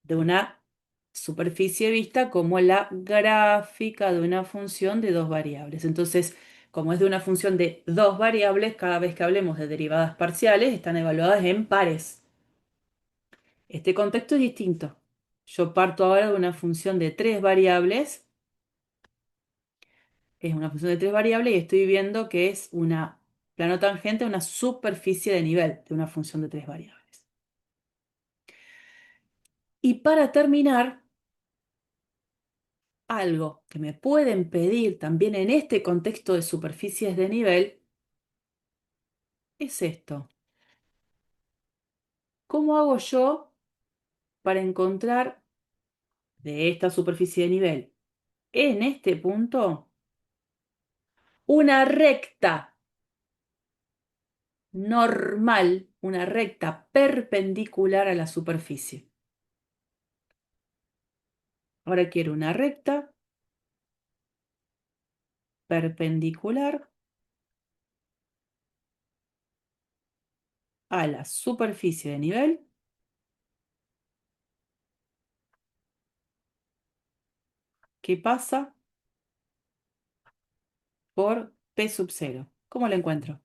De una superficie vista como la gráfica de una función de dos variables. Entonces, como es de una función de dos variables, cada vez que hablemos de derivadas parciales, están evaluadas en pares. Este contexto es distinto. Yo parto ahora de una función de tres variables. Es una función de tres variables y estoy viendo que es una plano tangente a una superficie de nivel de una función de tres variables. Y para terminar, algo que me pueden pedir también en este contexto de superficies de nivel es esto. ¿Cómo hago yo para encontrar de esta superficie de nivel en este punto una recta normal, una recta perpendicular a la superficie? Ahora quiero una recta perpendicular a la superficie de nivel que pasa por P sub 0. ¿Cómo lo encuentro?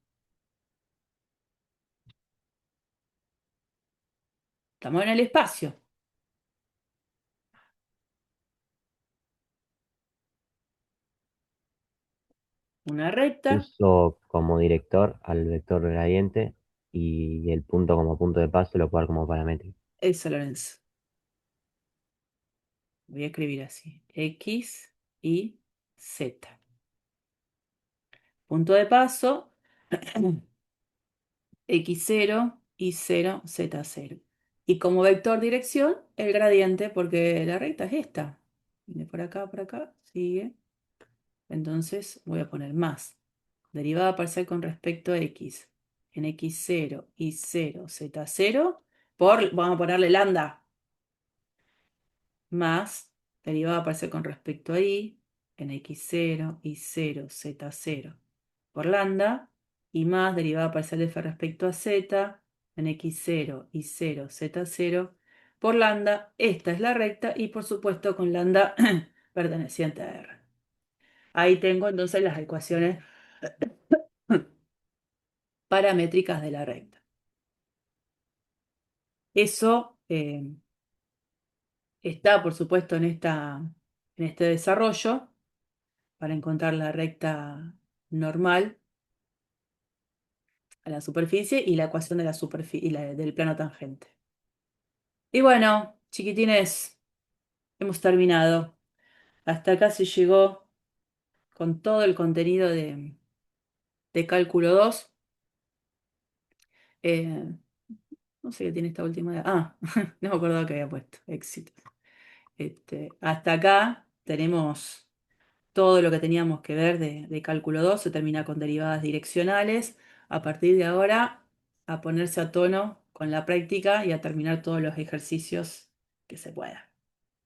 Estamos en el espacio. Una recta, Uso como director al vector gradiente y el punto como punto de paso lo puedo dar como paramétrico. eso Lorenzo. Voy a escribir así: X y Z. Punto de paso, X0 y 0, Z0. Y como vector dirección, el gradiente, porque la recta es esta. Viene por acá, sigue. Entonces voy a poner más derivada parcial con respecto a x en x0 y 0, z0, vamos a ponerle lambda, más derivada parcial con respecto a y en x0 y 0, z0 por lambda, y más derivada parcial de f respecto a z en x0 y 0, z0 por lambda. Esta es la recta y por supuesto con lambda perteneciente a R. Ahí tengo entonces las ecuaciones paramétricas de la recta. Eso está, por supuesto, en este desarrollo para encontrar la recta normal a la superficie y la ecuación de la superficie y del plano tangente. Y bueno, chiquitines, hemos terminado. Hasta acá se llegó con todo el contenido de cálculo 2. Eh, no sé qué tiene esta última. Ah, no me acordaba que había puesto. Éxito. Hasta acá tenemos todo lo que teníamos que ver de cálculo 2, se termina con derivadas direccionales. A partir de ahora, a ponerse a tono con la práctica y a terminar todos los ejercicios que se pueda.